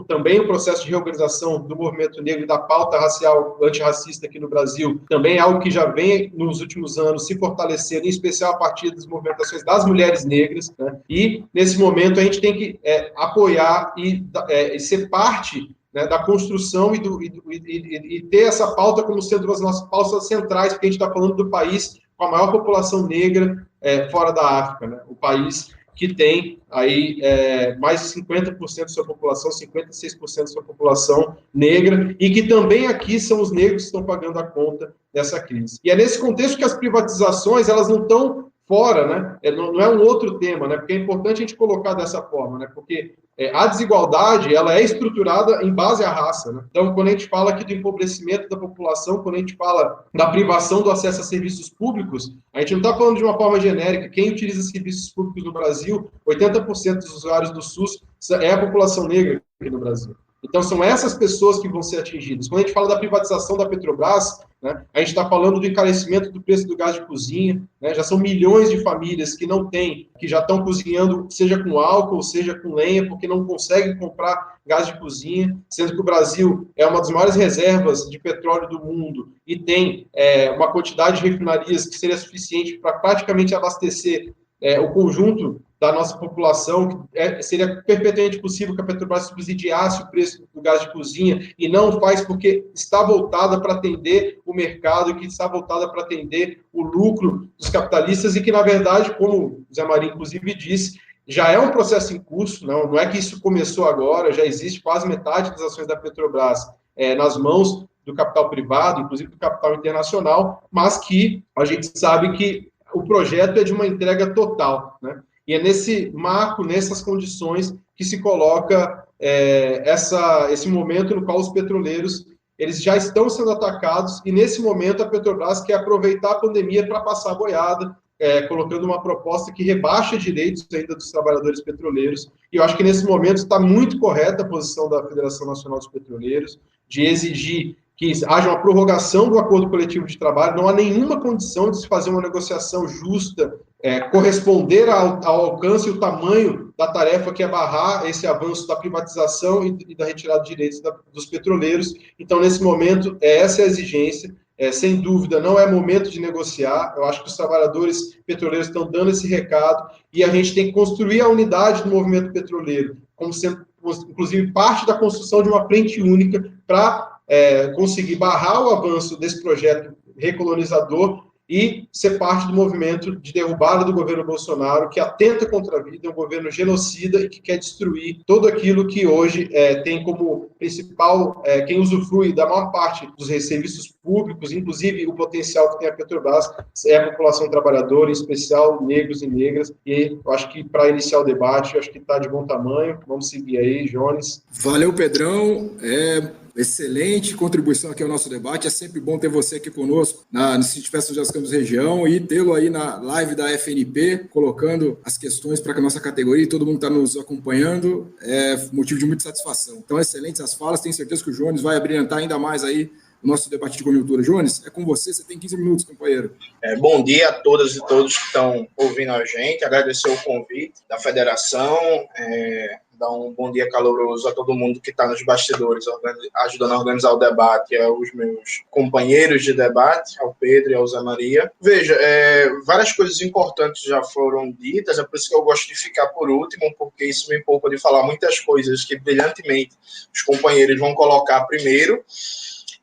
também o processo de reorganização do movimento negro e da pauta racial antirracista aqui no Brasil também é algo que já vem, nos últimos anos, se fortalecendo, em especial a partir das movimentações das mulheres negras, né? E, nesse momento, a gente tem que apoiar e ser parte, né, da construção e ter essa pauta como sendo uma das nossas pautas centrais, porque a gente está falando do país com a maior população negra fora da África, né? O país que tem aí mais de 50% de sua população, 56% de sua população negra, e que também aqui são os negros que estão pagando a conta dessa crise. E é nesse contexto que as privatizações, elas não estão fora, né? Não é um outro tema, né? Porque é importante a gente colocar dessa forma, né? Porque a desigualdade, ela é estruturada em base à raça, né? Então, quando a gente fala aqui do empobrecimento da população, quando a gente fala da privação do acesso a serviços públicos, a gente não está falando de uma forma genérica. Quem utiliza serviços públicos no Brasil, 80% dos usuários do SUS é a população negra aqui no Brasil. Então, são essas pessoas que vão ser atingidas. Quando a gente fala da privatização da Petrobras, né, a gente está falando do encarecimento do preço do gás de cozinha, né, já são milhões de famílias que não têm, que já estão cozinhando, seja com álcool, seja com lenha, porque não conseguem comprar gás de cozinha, sendo que o Brasil é uma das maiores reservas de petróleo do mundo e tem uma quantidade de refinarias que seria suficiente para praticamente abastecer o conjunto da nossa população. Seria perfeitamente possível que a Petrobras subsidiasse o preço do gás de cozinha, e não faz porque está voltada para atender o mercado, e que está voltada para atender o lucro dos capitalistas, e que, na verdade, como o Zé Maria, inclusive, disse, já é um processo em curso, não é que isso começou agora, já existe quase metade das ações da Petrobras nas mãos do capital privado, inclusive do capital internacional, mas que a gente sabe que o projeto é de uma entrega total, né? E é nesse marco, nessas condições, que se coloca esse momento no qual os petroleiros eles já estão sendo atacados, e nesse momento a Petrobras quer aproveitar a pandemia para passar a boiada, colocando uma proposta que rebaixa direitos ainda dos trabalhadores petroleiros, e eu acho que nesse momento está muito correta a posição da Federação Nacional dos Petroleiros, de exigir que haja uma prorrogação do acordo coletivo de trabalho. Não há nenhuma condição de se fazer uma negociação justa, corresponder ao alcance e o tamanho da tarefa que é barrar esse avanço da privatização e da retirada de direitos dos petroleiros. Então, nesse momento, essa é a exigência. Sem dúvida, não é momento de negociar. Eu acho que os trabalhadores petroleiros estão dando esse recado, e a gente tem que construir a unidade do movimento petroleiro, como sendo, inclusive, parte da construção de uma frente única para conseguir barrar o avanço desse projeto recolonizador e ser parte do movimento de derrubada do governo Bolsonaro, que atenta contra a vida, é um governo genocida e que quer destruir tudo aquilo que hoje tem como principal, quem usufrui da maior parte dos serviços públicos, inclusive o potencial que tem a Petrobras, é a população trabalhadora, em especial negros e negras. E eu acho que, para iniciar o debate, eu acho que está de bom tamanho. Vamos seguir aí, Jones. Valeu, Pedrão. Excelente contribuição aqui ao nosso debate. É sempre bom ter você aqui conosco no Sindicato São José dos Campos Região, e tê-lo aí na live da FNP, colocando as questões para a nossa categoria, e todo mundo está nos acompanhando. É motivo de muita satisfação. Então, excelentes as falas. Tenho certeza que o Jones vai abrilhantar ainda mais aí o nosso debate de conjuntura. Jones, é com você tem 15 minutos, companheiro. Bom dia a todas e todos que estão ouvindo a gente. Agradecer o convite da federação, dar um bom dia caloroso a todo mundo que está nos bastidores, ajudando a organizar o debate, aos meus companheiros de debate, ao Pedro e ao Zé Maria. Veja, várias coisas importantes já foram ditas, é por isso que eu gosto de ficar por último, porque isso me poupa de falar muitas coisas que brilhantemente os companheiros vão colocar primeiro.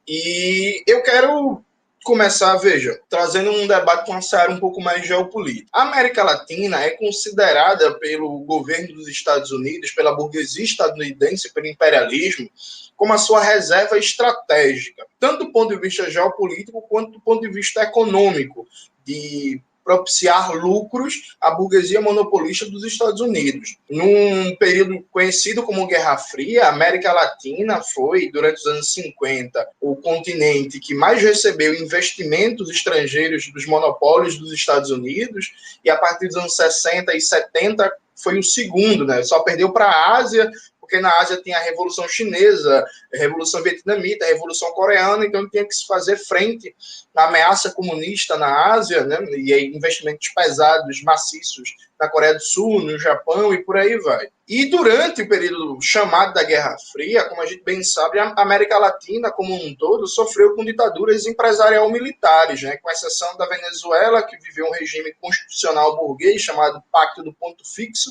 E eu quero começar, veja, trazendo um debate com uma seara um pouco mais geopolítica. A América Latina é considerada pelo governo dos Estados Unidos, pela burguesia estadunidense, pelo imperialismo, como a sua reserva estratégica, tanto do ponto de vista geopolítico quanto do ponto de vista econômico, de propiciar lucros à burguesia monopolista dos Estados Unidos. Num período conhecido como Guerra Fria, a América Latina foi, durante os anos 50, o continente que mais recebeu investimentos estrangeiros dos monopólios dos Estados Unidos, e a partir dos anos 60 e 70 foi o segundo, né? Só perdeu para a Ásia, porque na Ásia tinha a Revolução Chinesa, a Revolução Vietnamita, a Revolução Coreana, então tinha que se fazer frente à ameaça comunista na Ásia, né? E aí investimentos pesados, maciços, na Coreia do Sul, no Japão e por aí vai. E durante o período chamado da Guerra Fria, como a gente bem sabe, a América Latina como um todo sofreu com ditaduras empresarial-militares, né? Com exceção da Venezuela, que viveu um regime constitucional burguês chamado Pacto do Ponto Fixo,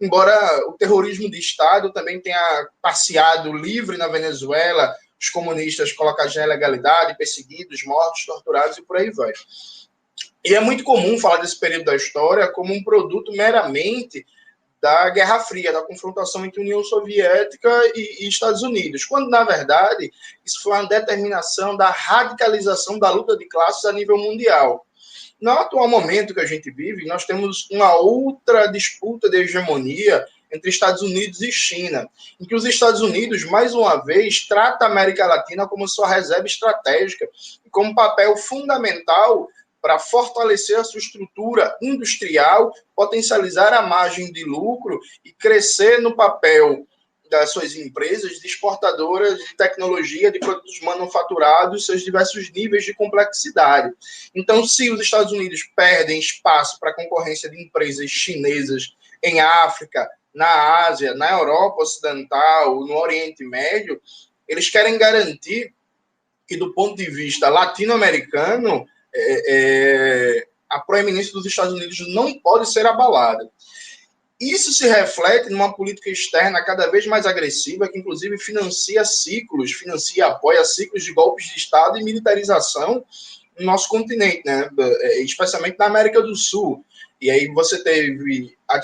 embora o terrorismo de Estado também tenha passeado livre na Venezuela, os comunistas colocados na ilegalidade, perseguidos, mortos, torturados e por aí vai. E é muito comum falar desse período da história como um produto meramente da Guerra Fria, da confrontação entre União Soviética e Estados Unidos, quando, na verdade, isso foi uma determinação da radicalização da luta de classes a nível mundial. No atual momento que a gente vive, nós temos uma outra disputa de hegemonia entre Estados Unidos e China, em que os Estados Unidos, mais uma vez, trata a América Latina como sua reserva estratégica e como papel fundamental para fortalecer a sua estrutura industrial, potencializar a margem de lucro e crescer no papel das suas empresas de exportadoras de tecnologia, de produtos manufaturados, seus diversos níveis de complexidade. Então, se os Estados Unidos perdem espaço para a concorrência de empresas chinesas em África, na Ásia, na Europa Ocidental, no Oriente Médio, eles querem garantir que, do ponto de vista latino-americano, a proeminência dos Estados Unidos não pode ser abalada. Isso se reflete numa política externa cada vez mais agressiva, que inclusive financia e apoia ciclos de golpes de Estado e militarização no nosso continente, né? Especialmente na América do Sul. E aí você teve as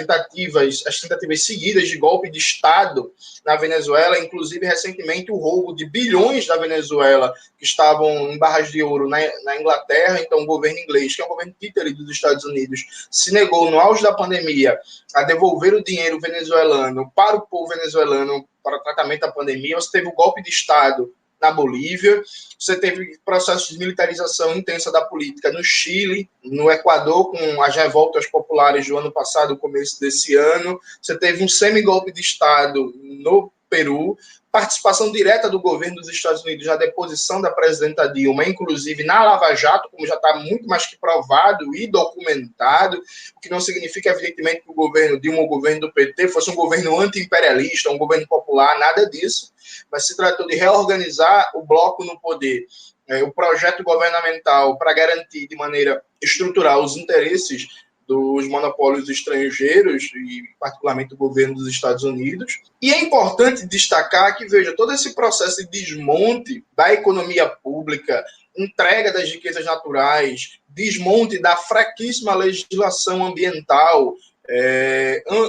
tentativas seguidas de golpe de Estado na Venezuela, inclusive recentemente o roubo de bilhões da Venezuela, que estavam em barras de ouro na Inglaterra. Então o governo inglês, que é um governo títere dos Estados Unidos, se negou no auge da pandemia a devolver o dinheiro venezuelano para o povo venezuelano para o tratamento da pandemia. Você teve o golpe de Estado na Bolívia, você teve processos de militarização intensa da política no Chile, no Equador, com as revoltas populares do ano passado, começo desse ano, você teve um semigolpe de Estado no Peru, participação direta do governo dos Estados Unidos na deposição da presidenta Dilma, inclusive na Lava Jato, como já está muito mais que provado e documentado, o que não significa, evidentemente, que o governo Dilma, o governo do PT, fosse um governo anti-imperialista, um governo popular, nada disso, mas se tratou de reorganizar o bloco no poder, o projeto governamental para garantir de maneira estrutural os interesses dos monopólios estrangeiros, e particularmente o governo dos Estados Unidos. E é importante destacar que, veja, todo esse processo de desmonte da economia pública, entrega das riquezas naturais, desmonte da fraquíssima legislação ambiental,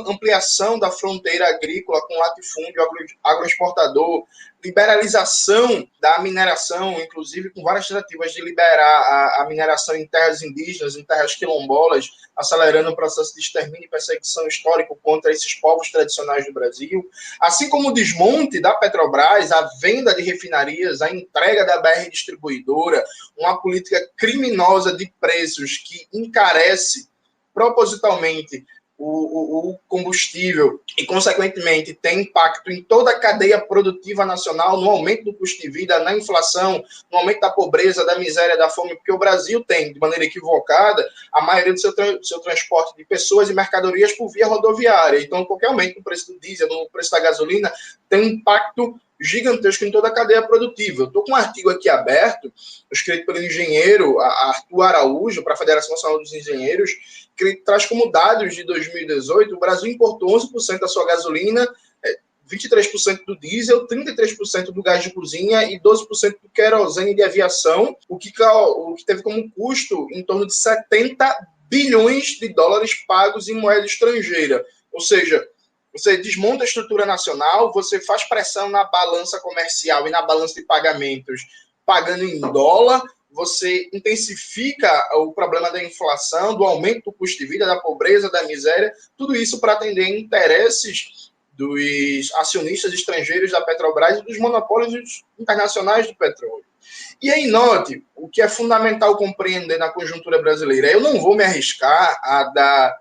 ampliação da fronteira agrícola com latifúndio agroexportador, liberalização da mineração, inclusive com várias tentativas de liberar a mineração em terras indígenas, em terras quilombolas, acelerando o processo de extermínio e perseguição histórico contra esses povos tradicionais do Brasil, assim como o desmonte da Petrobras, a venda de refinarias, a entrega da BR Distribuidora, uma política criminosa de preços que encarece propositalmente o combustível e, consequentemente, tem impacto em toda a cadeia produtiva nacional, no aumento do custo de vida, na inflação, no aumento da pobreza, da miséria, da fome, porque o Brasil tem, de maneira equivocada, a maioria do seu transporte de pessoas e mercadorias por via rodoviária. Então, qualquer aumento no preço do diesel, no preço da gasolina, tem um impacto gigantesco em toda a cadeia produtiva. Eu estou com um artigo aqui aberto, escrito pelo engenheiro Arthur Araújo, para a Federação Nacional dos Engenheiros, que traz como dados de 2018, o Brasil importou 11% da sua gasolina, 23% do diesel, 33% do gás de cozinha e 12% do querosene de aviação, o que teve como custo em torno de 70 bilhões de dólares pagos em moeda estrangeira. Ou seja, você desmonta a estrutura nacional, você faz pressão na balança comercial e na balança de pagamentos pagando em dólar, você intensifica o problema da inflação, do aumento do custo de vida, da pobreza, da miséria, tudo isso para atender interesses dos acionistas estrangeiros da Petrobras e dos monopólios internacionais do petróleo. E aí, note, o que é fundamental compreender na conjuntura brasileira. Eu não vou me arriscar a dar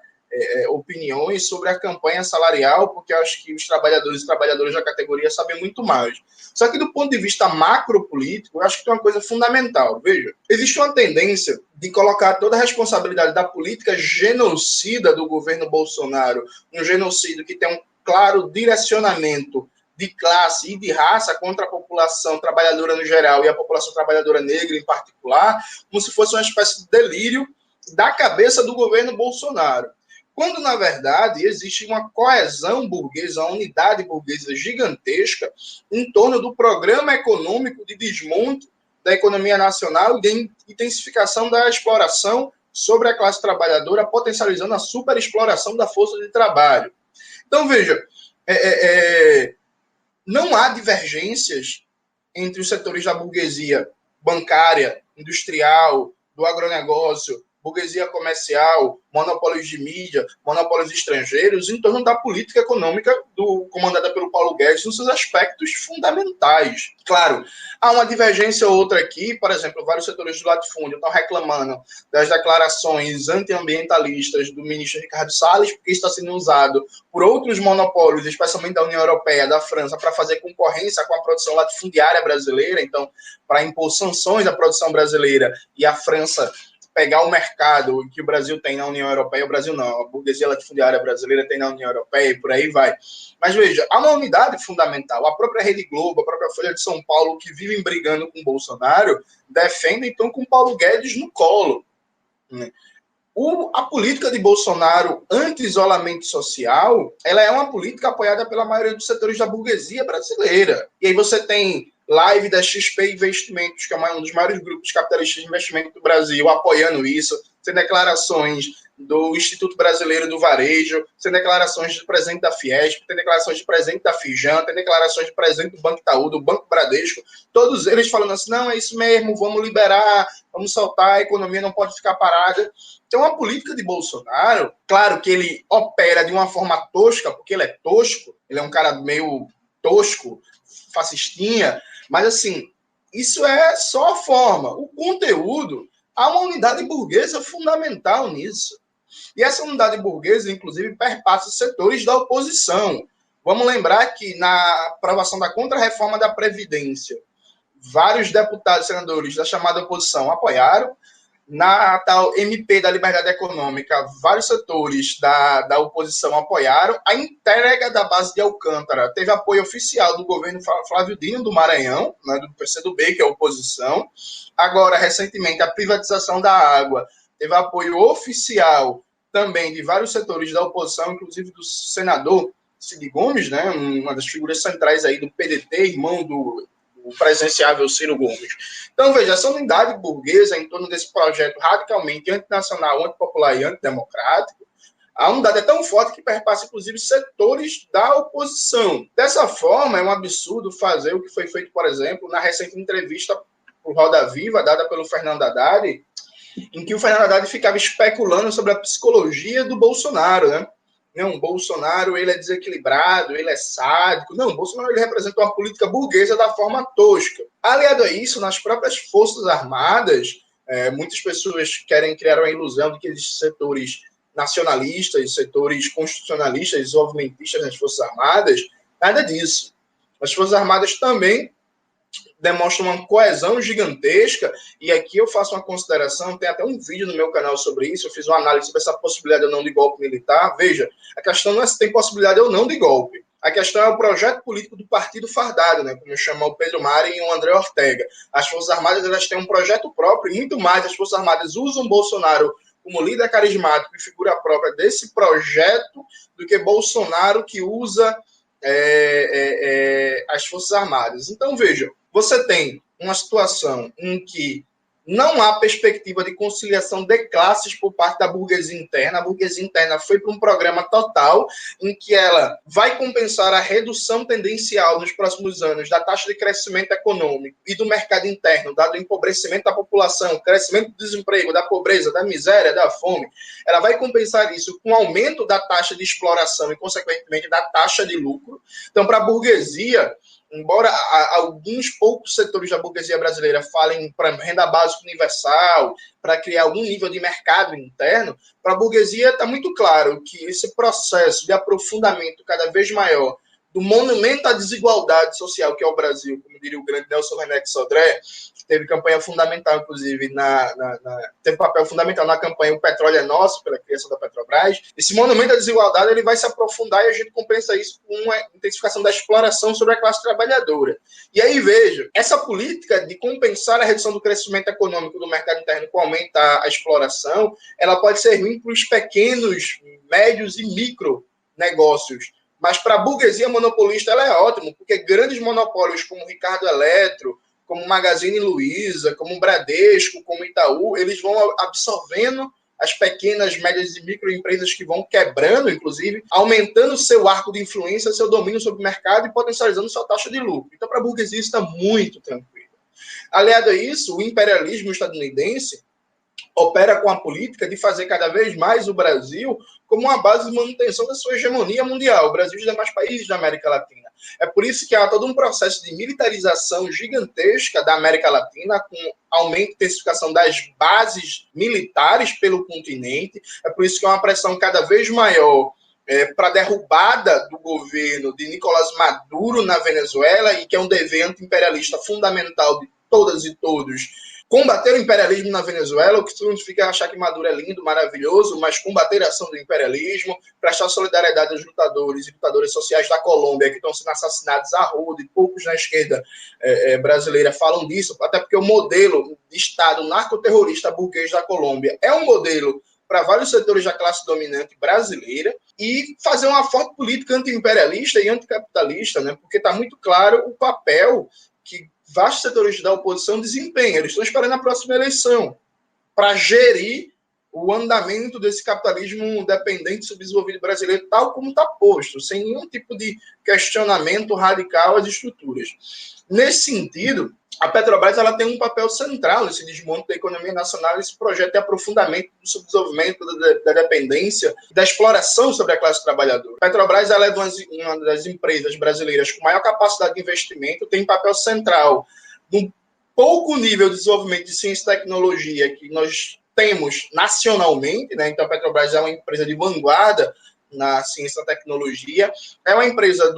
opiniões sobre a campanha salarial, porque eu acho que os trabalhadores e trabalhadoras da categoria sabem muito mais. Só que do ponto de vista macropolítico, eu acho que tem uma coisa fundamental. Veja, existe uma tendência de colocar toda a responsabilidade da política genocida do governo Bolsonaro, um genocídio que tem um claro direcionamento de classe e de raça contra a população trabalhadora no geral e a população trabalhadora negra em particular, como se fosse uma espécie de delírio da cabeça do governo Bolsonaro. Quando, na verdade, existe uma coesão burguesa, uma unidade burguesa gigantesca em torno do programa econômico de desmonte da economia nacional e de intensificação da exploração sobre a classe trabalhadora, potencializando a superexploração da força de trabalho. Então, veja, não há divergências entre os setores da burguesia bancária, industrial, do agronegócio, burguesia comercial, monopólios de mídia, monopólios estrangeiros, em torno da política econômica comandada pelo Paulo Guedes nos seus aspectos fundamentais. Claro, há uma divergência ou outra aqui, por exemplo, vários setores do latifúndio estão reclamando das declarações antiambientalistas do ministro Ricardo Salles, porque isso está sendo usado por outros monopólios, especialmente da União Europeia, da França, para fazer concorrência com a produção latifundiária brasileira, então, para impor sanções à produção brasileira, e a França pegar o mercado que o Brasil tem na União Europeia, o Brasil não, a burguesia latifundiária brasileira tem na União Europeia e por aí vai. Mas veja, há uma unidade fundamental. A própria Rede Globo, a própria Folha de São Paulo, que vivem brigando com o Bolsonaro, defendem então com Paulo Guedes no colo. A política de Bolsonaro anti-isolamento social, ela é uma política apoiada pela maioria dos setores da burguesia brasileira. E aí você tem live da XP Investimentos, que é um dos maiores grupos capitalistas de investimento do Brasil, apoiando isso. sem declarações do Instituto Brasileiro do Varejo, sem declarações de presidente da Fiesp, tem declarações de presidente da Fijan, tem declarações de presidente do Banco Itaú, do Banco Bradesco, todos eles falando assim, não, é isso mesmo, vamos liberar, vamos soltar, a economia não pode ficar parada. Então, a política de Bolsonaro, claro que ele opera de uma forma tosca, porque ele é tosco, ele é um cara meio tosco, fascistinha, mas assim, isso é só a forma. O conteúdo, há uma unidade burguesa fundamental nisso. E essa unidade burguesa, inclusive, perpassa os setores da oposição. Vamos lembrar que na aprovação da contrarreforma da Previdência, vários deputados e senadores da chamada oposição apoiaram. Na tal MP da Liberdade Econômica, vários setores da oposição apoiaram. A entrega da base de Alcântara teve apoio oficial do governo Flávio Dino, do Maranhão, né, do PCdoB, que é a oposição. Agora, recentemente, a privatização da água teve apoio oficial também de vários setores da oposição, inclusive do senador Cid Gomes, né, uma das figuras centrais aí do PDT, irmão do presidenciável Ciro Gomes. Então, veja, essa unidade burguesa em torno desse projeto radicalmente antinacional, antipopular e antidemocrático, a unidade é tão forte que perpassa, inclusive, setores da oposição. Dessa forma, é um absurdo fazer o que foi feito, por exemplo, na recente entrevista por Roda Viva, dada pelo Fernando Haddad, em que o Fernando Haddad ficava especulando sobre a psicologia do Bolsonaro, né? Não, o Bolsonaro ele é desequilibrado, ele é sádico. Não, o Bolsonaro ele representa uma política burguesa da forma tosca. Aliado a isso, nas próprias Forças Armadas, muitas pessoas querem criar uma ilusão de que existem setores nacionalistas, setores constitucionalistas, desenvolvimentistas nas Forças Armadas. Nada disso. As Forças Armadas também demonstram uma coesão gigantesca, e aqui eu faço uma consideração, tem até um vídeo no meu canal sobre isso, eu fiz uma análise sobre essa possibilidade ou não de golpe militar. Veja, a questão não é se tem possibilidade ou não de golpe, a questão é o projeto político do partido fardado, né, como chama o Pedro Mari e o André Ortega. As Forças Armadas elas têm um projeto próprio, e muito mais, as Forças Armadas usam Bolsonaro como líder carismático e figura própria desse projeto, do que Bolsonaro que usa as Forças Armadas. Então, veja, você tem uma situação em que não há perspectiva de conciliação de classes por parte da burguesia interna. A burguesia interna foi para um programa total em que ela vai compensar a redução tendencial nos próximos anos da taxa de crescimento econômico e do mercado interno, dado o empobrecimento da população, crescimento do desemprego, da pobreza, da miséria, da fome. Ela vai compensar isso com o aumento da taxa de exploração e, consequentemente, da taxa de lucro. Então, para a burguesia, embora alguns poucos setores da burguesia brasileira falem para renda básica universal, para criar algum nível de mercado interno, para a burguesia está muito claro que esse processo de aprofundamento cada vez maior do monumento à desigualdade social que é o Brasil, como diria o grande Nelson René Sodré, teve campanha fundamental, inclusive, teve papel fundamental na campanha O Petróleo é Nosso, pela criação da Petrobras. Esse monumento à desigualdade ele vai se aprofundar e a gente compensa isso com uma intensificação da exploração sobre a classe trabalhadora. E aí, veja, essa política de compensar a redução do crescimento econômico do mercado interno com aumentar a exploração, ela pode ser ruim para os pequenos, médios e micro negócios. Mas para a burguesia monopolista ela é ótima, porque grandes monopólios como o Ricardo Eletro, como o Magazine Luiza, como o Bradesco, como o Itaú, eles vão absorvendo as pequenas, médias e microempresas que vão quebrando, inclusive, aumentando seu arco de influência, seu domínio sobre o mercado e potencializando sua taxa de lucro. Então, para a burguesia, isso está muito tranquilo. Aliado a isso, o imperialismo estadunidense opera com a política de fazer cada vez mais o Brasil como uma base de manutenção da sua hegemonia mundial, o Brasil e os demais países da América Latina. É por isso que há todo um processo de militarização gigantesca da América Latina, com aumento e intensificação das bases militares pelo continente. É por isso que há uma pressão cada vez maior para a derrubada do governo de Nicolás Maduro na Venezuela, e que é um dever anti-imperialista fundamental de todas e todos, combater o imperialismo na Venezuela, o que significa achar que Maduro é lindo, maravilhoso, mas combater a ação do imperialismo, prestar solidariedade aos lutadores e lutadoras sociais da Colômbia que estão sendo assassinados a rodo, e poucos na esquerda brasileira falam disso, até porque o modelo de Estado narcoterrorista burguês da Colômbia é um modelo para vários setores da classe dominante brasileira, e fazer uma forte política anti-imperialista e anticapitalista, né? Porque está muito claro o papel que vastos setores da oposição desempenham. Eles estão esperando a próxima eleição para gerir o andamento desse capitalismo dependente e subdesenvolvido brasileiro, tal como está posto, sem nenhum tipo de questionamento radical às estruturas. Nesse sentido, a Petrobras ela tem um papel central nesse desmonte da economia nacional, nesse projeto de aprofundamento do subdesenvolvimento, da dependência, da exploração sobre a classe trabalhadora. A Petrobras ela é uma das empresas brasileiras com maior capacidade de investimento, tem papel central no pouco nível de desenvolvimento de ciência e tecnologia que nós temos nacionalmente, né? Então a Petrobras é uma empresa de vanguarda na ciência e tecnologia, é uma empresa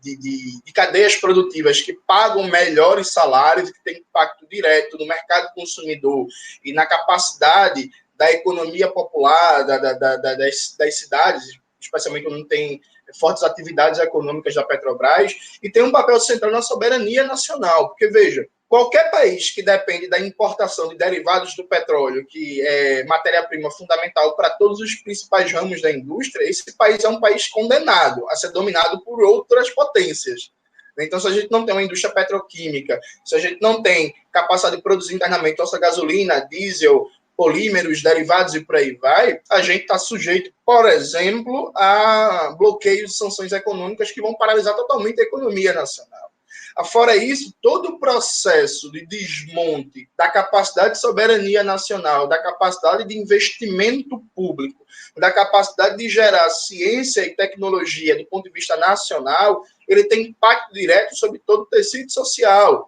de cadeias produtivas que pagam melhores salários, que tem impacto direto no mercado consumidor e na capacidade da economia popular, das cidades, especialmente quando tem fortes atividades econômicas da Petrobras, e tem um papel central na soberania nacional, porque, veja, qualquer país que depende da importação de derivados do petróleo, que é matéria-prima fundamental para todos os principais ramos da indústria, esse país é um país condenado a ser dominado por outras potências. Então, se a gente não tem uma indústria petroquímica, se a gente não tem capacidade de produzir internamente nossa gasolina, diesel, polímeros, derivados e por aí vai, a gente está sujeito, por exemplo, a bloqueios e sanções econômicas que vão paralisar totalmente a economia nacional. Fora isso, todo o processo de desmonte da capacidade de soberania nacional, da capacidade de investimento público, da capacidade de gerar ciência e tecnologia do ponto de vista nacional, ele tem impacto direto sobre todo o tecido social.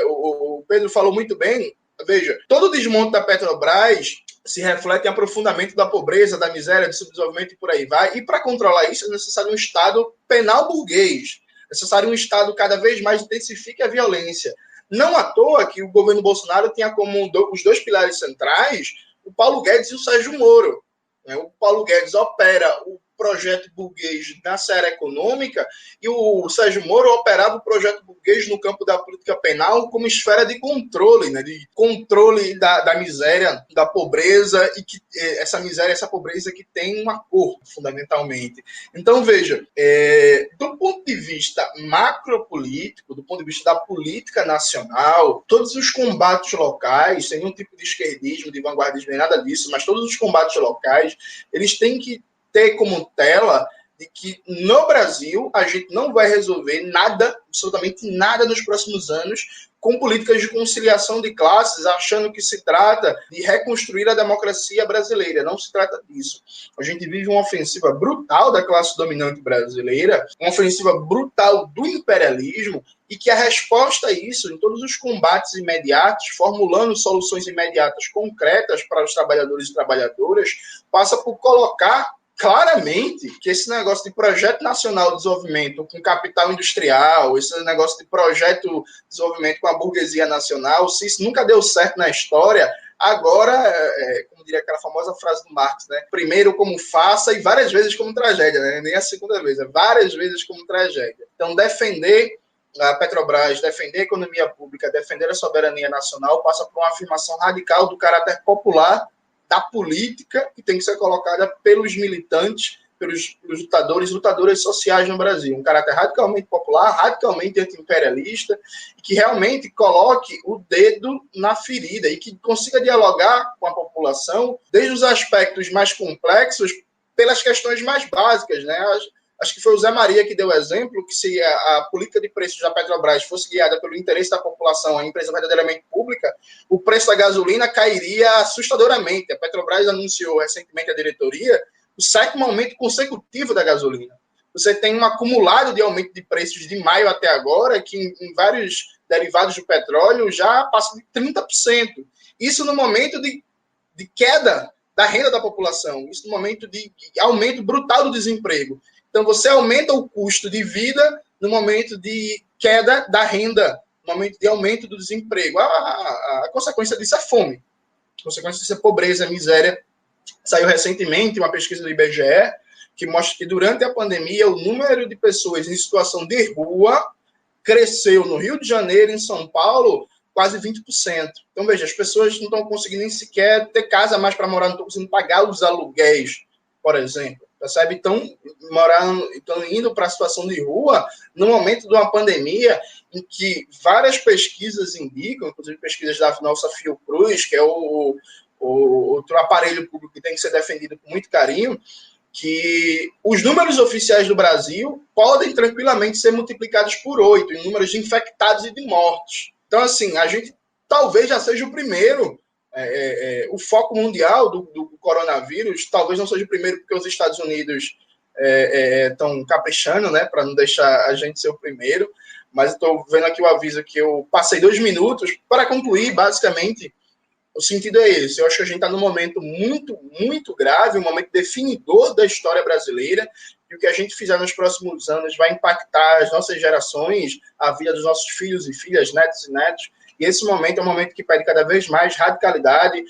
O Pedro falou muito bem, veja, todo o desmonte da Petrobras se reflete em aprofundamento da pobreza, da miséria, do subdesenvolvimento e por aí vai, e para controlar isso é necessário um Estado penal burguês. É necessário um Estado cada vez mais intensifique a violência. Não à toa que o governo Bolsonaro tinha como os dois pilares centrais o Paulo Guedes e o Sérgio Moro. O Paulo Guedes opera o projeto burguês na seara econômica e o Sérgio Moro operava o projeto burguês no campo da política penal como esfera de controle, né? De controle da miséria, da pobreza, e que essa miséria, essa pobreza que tem uma cor, fundamentalmente. Então, veja, do ponto de vista macropolítico, do ponto de vista da política nacional, todos os combates locais, sem nenhum tipo de esquerdismo, de vanguardismo, nem nada disso, mas todos os combates locais, eles têm que ter como tela de que no Brasil a gente não vai resolver nada, absolutamente nada nos próximos anos com políticas de conciliação de classes, achando que se trata de reconstruir a democracia brasileira. Não se trata disso. A gente vive uma ofensiva brutal da classe dominante brasileira, uma ofensiva brutal do imperialismo, e que a resposta a isso, em todos os combates imediatos, formulando soluções imediatas concretas para os trabalhadores e trabalhadoras, passa por colocar claramente que esse negócio de projeto nacional de desenvolvimento com capital industrial, esse negócio de projeto de desenvolvimento com a burguesia nacional, se isso nunca deu certo na história, agora, como diria aquela famosa frase do Marx, né? Primeiro como faça e várias vezes como tragédia, né? Nem a segunda vez, várias vezes como tragédia. Então, defender a Petrobras, defender a economia pública, defender a soberania nacional, passa por uma afirmação radical do caráter popular da política que tem que ser colocada pelos militantes, pelos lutadores e lutadoras sociais no Brasil. Um caráter radicalmente popular, radicalmente anti-imperialista, e que realmente coloque o dedo na ferida e que consiga dialogar com a população desde os aspectos mais complexos pelas questões mais básicas, né? Acho que foi o Zé Maria que deu o exemplo que se a política de preços da Petrobras fosse guiada pelo interesse da população, a empresa verdadeiramente pública, o preço da gasolina cairia assustadoramente. A Petrobras anunciou recentemente à diretoria o 7º aumento consecutivo da gasolina. Você tem um acumulado de aumento de preços de maio até agora, que em vários derivados do petróleo já passa de 30%. Isso no momento de queda da renda da população, isso no momento de aumento brutal do desemprego. Então, você aumenta o custo de vida no momento de queda da renda, no momento de aumento do desemprego. A consequência disso é fome. A consequência disso é pobreza, miséria. Saiu recentemente uma pesquisa do IBGE que mostra que, durante a pandemia, o número de pessoas em situação de rua cresceu no Rio de Janeiro e em São Paulo quase 20%. Então, veja, as pessoas não estão conseguindo nem sequer ter casa mais para morar, não estão conseguindo pagar os aluguéis, por exemplo. Percebe? Estão indo para a situação de rua no momento de uma pandemia em que várias pesquisas indicam, inclusive pesquisas da nossa Fiocruz, que é o outro aparelho público que tem que ser defendido com muito carinho, que os números oficiais do Brasil podem tranquilamente ser multiplicados por 8 em números de infectados e de mortos. Então, assim, a gente talvez já seja o primeiro, o foco mundial do coronavírus, talvez não seja o primeiro porque os Estados Unidos estão caprichando, né, para não deixar a gente ser o primeiro, mas estou vendo aqui o aviso que eu passei 2 minutos. Para concluir, basicamente, o sentido é esse. Eu acho que a gente está num momento muito, muito grave, um momento definidor da história brasileira, e o que a gente fizer nos próximos anos vai impactar as nossas gerações, a vida dos nossos filhos e filhas, netos e netos, e esse momento é um momento que pede cada vez mais radicalidade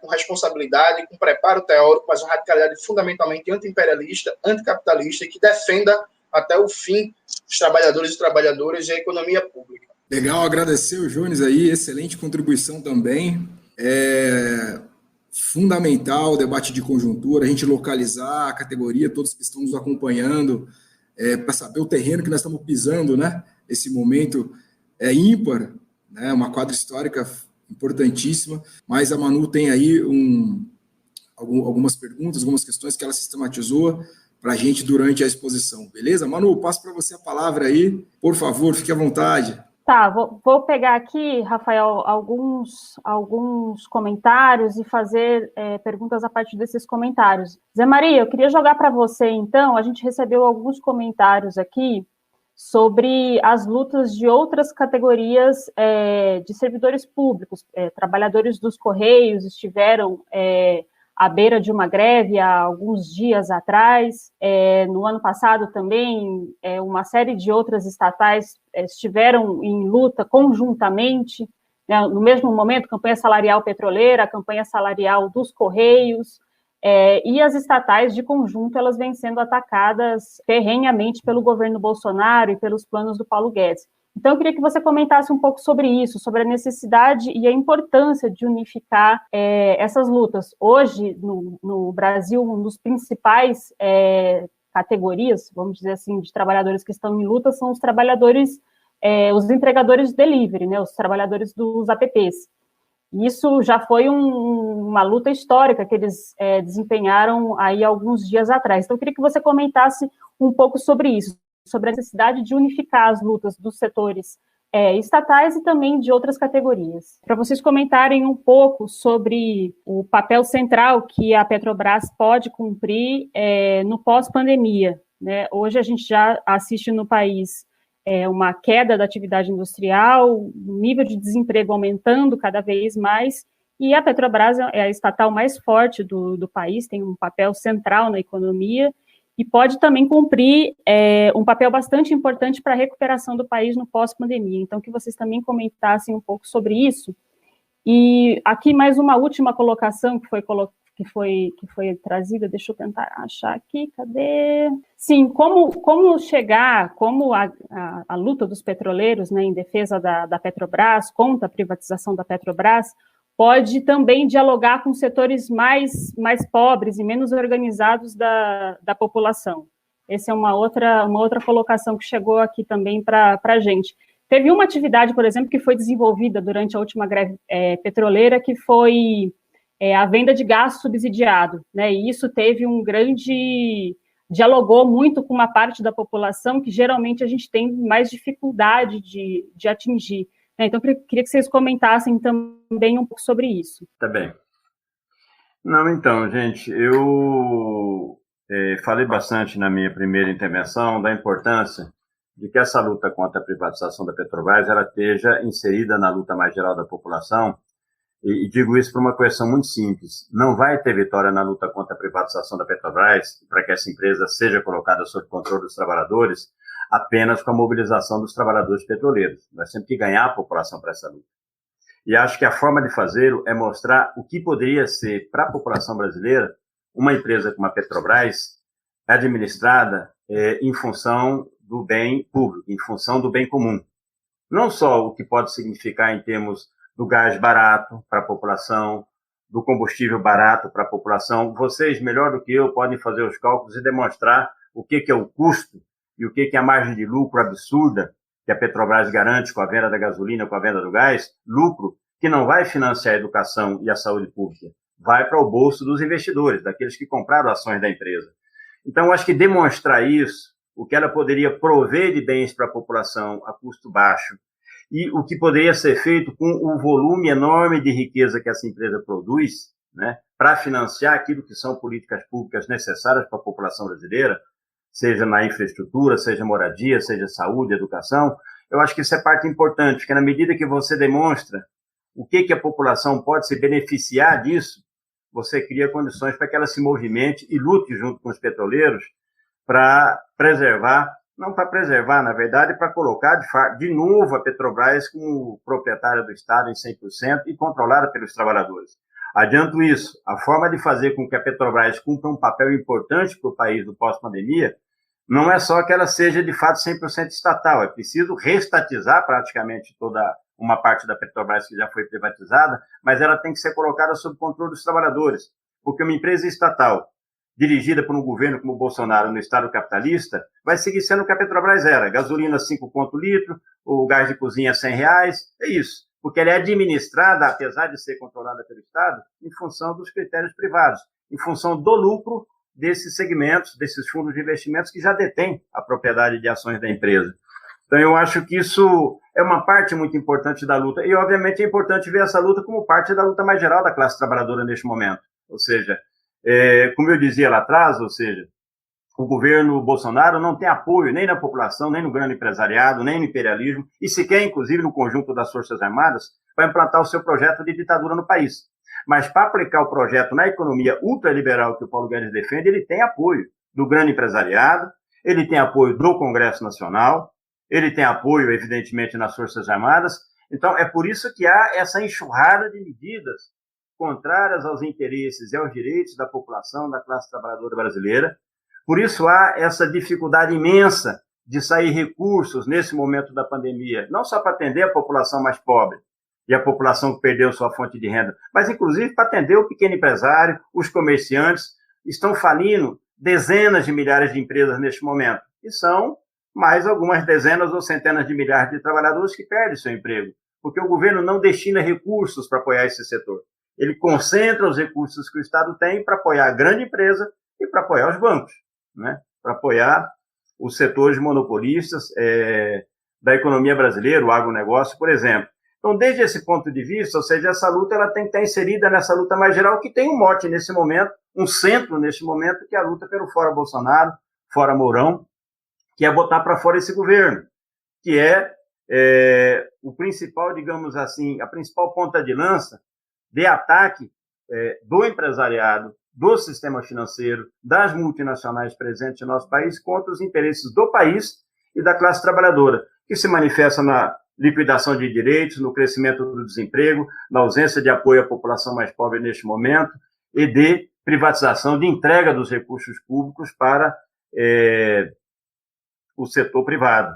com responsabilidade, com preparo teórico, mas uma radicalidade fundamentalmente anti-imperialista, anticapitalista, e que defenda até o fim os trabalhadores e trabalhadoras e a economia pública. Legal, agradecer o Jones aí, excelente contribuição também. É fundamental o debate de conjuntura, a gente localizar a categoria, todos que estão nos acompanhando, para saber o terreno que nós estamos pisando, né? Esse momento é ímpar, né? Uma quadra histórica importantíssima, mas a Manu tem aí algumas perguntas, algumas questões que ela sistematizou para a gente durante a exposição, beleza? Manu, passo para você a palavra aí, por favor, fique à vontade. Tá, vou pegar aqui, Rafael, alguns comentários e fazer perguntas a partir desses comentários. Zé Maria, eu queria jogar para você, então, a gente recebeu alguns comentários aqui sobre as lutas de outras categorias de servidores públicos. Trabalhadores dos Correios estiveram à beira de uma greve há alguns dias atrás. No ano passado também, uma série de outras estatais estiveram em luta conjuntamente, né, no mesmo momento, campanha salarial petroleira, campanha salarial dos Correios, e as estatais de conjunto, elas vêm sendo atacadas ferrenhamente pelo governo Bolsonaro e pelos planos do Paulo Guedes. Então, eu queria que você comentasse um pouco sobre isso, sobre a necessidade e a importância de unificar essas lutas. Hoje, no Brasil, um dos principais categorias, vamos dizer assim, de trabalhadores que estão em luta são os trabalhadores, os entregadores de delivery, né, os trabalhadores dos apps. Isso já foi uma luta histórica que eles desempenharam aí alguns dias atrás. Então, eu queria que você comentasse um pouco sobre isso, sobre a necessidade de unificar as lutas dos setores estatais e também de outras categorias. Para vocês comentarem um pouco sobre o papel central que a Petrobras pode cumprir no pós-pandemia, né? Hoje a gente já assiste no país uma queda da atividade industrial, o nível de desemprego aumentando cada vez mais, e a Petrobras é a estatal mais forte do país, tem um papel central na economia, e pode também cumprir um papel bastante importante para a recuperação do país no pós-pandemia. Então, que vocês também comentassem um pouco sobre isso. E aqui mais uma última colocação que foi trazida, deixa eu tentar achar aqui, cadê? Sim, como chegar, como a luta dos petroleiros, né, em defesa da Petrobras, contra a privatização da Petrobras, pode também dialogar com setores mais pobres e menos organizados da população. Essa é uma outra colocação que chegou aqui também para a gente. Teve uma atividade, por exemplo, que foi desenvolvida durante a última greve petroleira, que foi a venda de gás subsidiado, né? E isso teve dialogou muito com uma parte da população que geralmente a gente tem mais dificuldade de atingir. Então, eu queria que vocês comentassem também um pouco sobre isso. Tá bem. Não, então, gente, eu falei bastante na minha primeira intervenção da importância de que essa luta contra a privatização da Petrobras ela esteja inserida na luta mais geral da população, e digo isso por uma questão muito simples. Não vai ter vitória na luta contra a privatização da Petrobras, para que essa empresa seja colocada sob controle dos trabalhadores, apenas com a mobilização dos trabalhadores petroleiros. Nós temos que ganhar a população para essa luta. E acho que a forma de fazê-lo é mostrar o que poderia ser, para a população brasileira, uma empresa como a Petrobras administrada em função do bem público, em função do bem comum. Não só o que pode significar em termos do gás barato para a população, do combustível barato para a população. Vocês, melhor do que eu, podem fazer os cálculos e demonstrar o que é o custo e o que é a margem de lucro absurda que a Petrobras garante com a venda da gasolina, com a venda do gás, lucro que não vai financiar a educação e a saúde pública, vai para o bolso dos investidores, daqueles que compraram ações da empresa. Então, eu acho que demonstrar isso, o que ela poderia prover de bens para a população a custo baixo, e o que poderia ser feito com o volume enorme de riqueza que essa empresa produz, né, para financiar aquilo que são políticas públicas necessárias para a população brasileira, seja na infraestrutura, seja moradia, seja saúde, educação, eu acho que isso é parte importante, porque na medida que você demonstra o que a população pode se beneficiar disso, você cria condições para que ela se movimente e lute junto com os petroleiros para preservar, não para preservar, na verdade, para colocar de novo a Petrobras como proprietária do Estado em 100% e controlada pelos trabalhadores. Adianto isso, a forma de fazer com que a Petrobras cumpra um papel importante para o país do pós-pandemia não é só que ela seja, de fato, 100% estatal, é preciso reestatizar praticamente toda uma parte da Petrobras que já foi privatizada, mas ela tem que ser colocada sob controle dos trabalhadores, porque uma empresa estatal dirigida por um governo como o Bolsonaro no Estado capitalista vai seguir sendo o que a Petrobras era, gasolina 5 conto o litro, o gás de cozinha R$100, é isso, porque ela é administrada, apesar de ser controlada pelo Estado, em função dos critérios privados, em função do lucro desses segmentos, desses fundos de investimentos que já detêm a propriedade de ações da empresa. Então, eu acho que isso é uma parte muito importante da luta. E, obviamente, é importante ver essa luta como parte da luta mais geral da classe trabalhadora neste momento. Ou seja, como eu dizia lá atrás, ou seja, o governo Bolsonaro não tem apoio nem na população, nem no grande empresariado, nem no imperialismo, e sequer, inclusive, no conjunto das Forças Armadas, para implantar o seu projeto de ditadura no país. Mas, para aplicar o projeto na economia ultraliberal que o Paulo Guedes defende, ele tem apoio do grande empresariado, ele tem apoio do Congresso Nacional, ele tem apoio, evidentemente, nas Forças Armadas. Então, é por isso que há essa enxurrada de medidas contrárias aos interesses e aos direitos da população, da classe trabalhadora brasileira. Por isso há essa dificuldade imensa de sair recursos nesse momento da pandemia, não só para atender a população mais pobre e a população que perdeu sua fonte de renda, mas, inclusive, para atender o pequeno empresário, os comerciantes. Estão falindo dezenas de milhares de empresas neste momento, e são mais algumas dezenas ou centenas de milhares de trabalhadores que perdem seu emprego, porque o governo não destina recursos para apoiar esse setor. Ele concentra os recursos que o Estado tem para apoiar a grande empresa e para apoiar os bancos, né? Para apoiar os setores monopolistas da economia brasileira, o agronegócio, por exemplo. Então, desde esse ponto de vista, ou seja, essa luta ela tem que estar inserida nessa luta mais geral, que tem um mote nesse momento, um centro nesse momento, que é a luta pelo fora Bolsonaro, fora Mourão, que é botar para fora esse governo, que é o principal, digamos assim, a principal ponta de lança de ataque do empresariado, do sistema financeiro, das multinacionais presentes no nosso país contra os interesses do país e da classe trabalhadora, que se manifesta na liquidação de direitos, no crescimento do desemprego, na ausência de apoio à população mais pobre neste momento e de privatização, de entrega dos recursos públicos para o setor privado.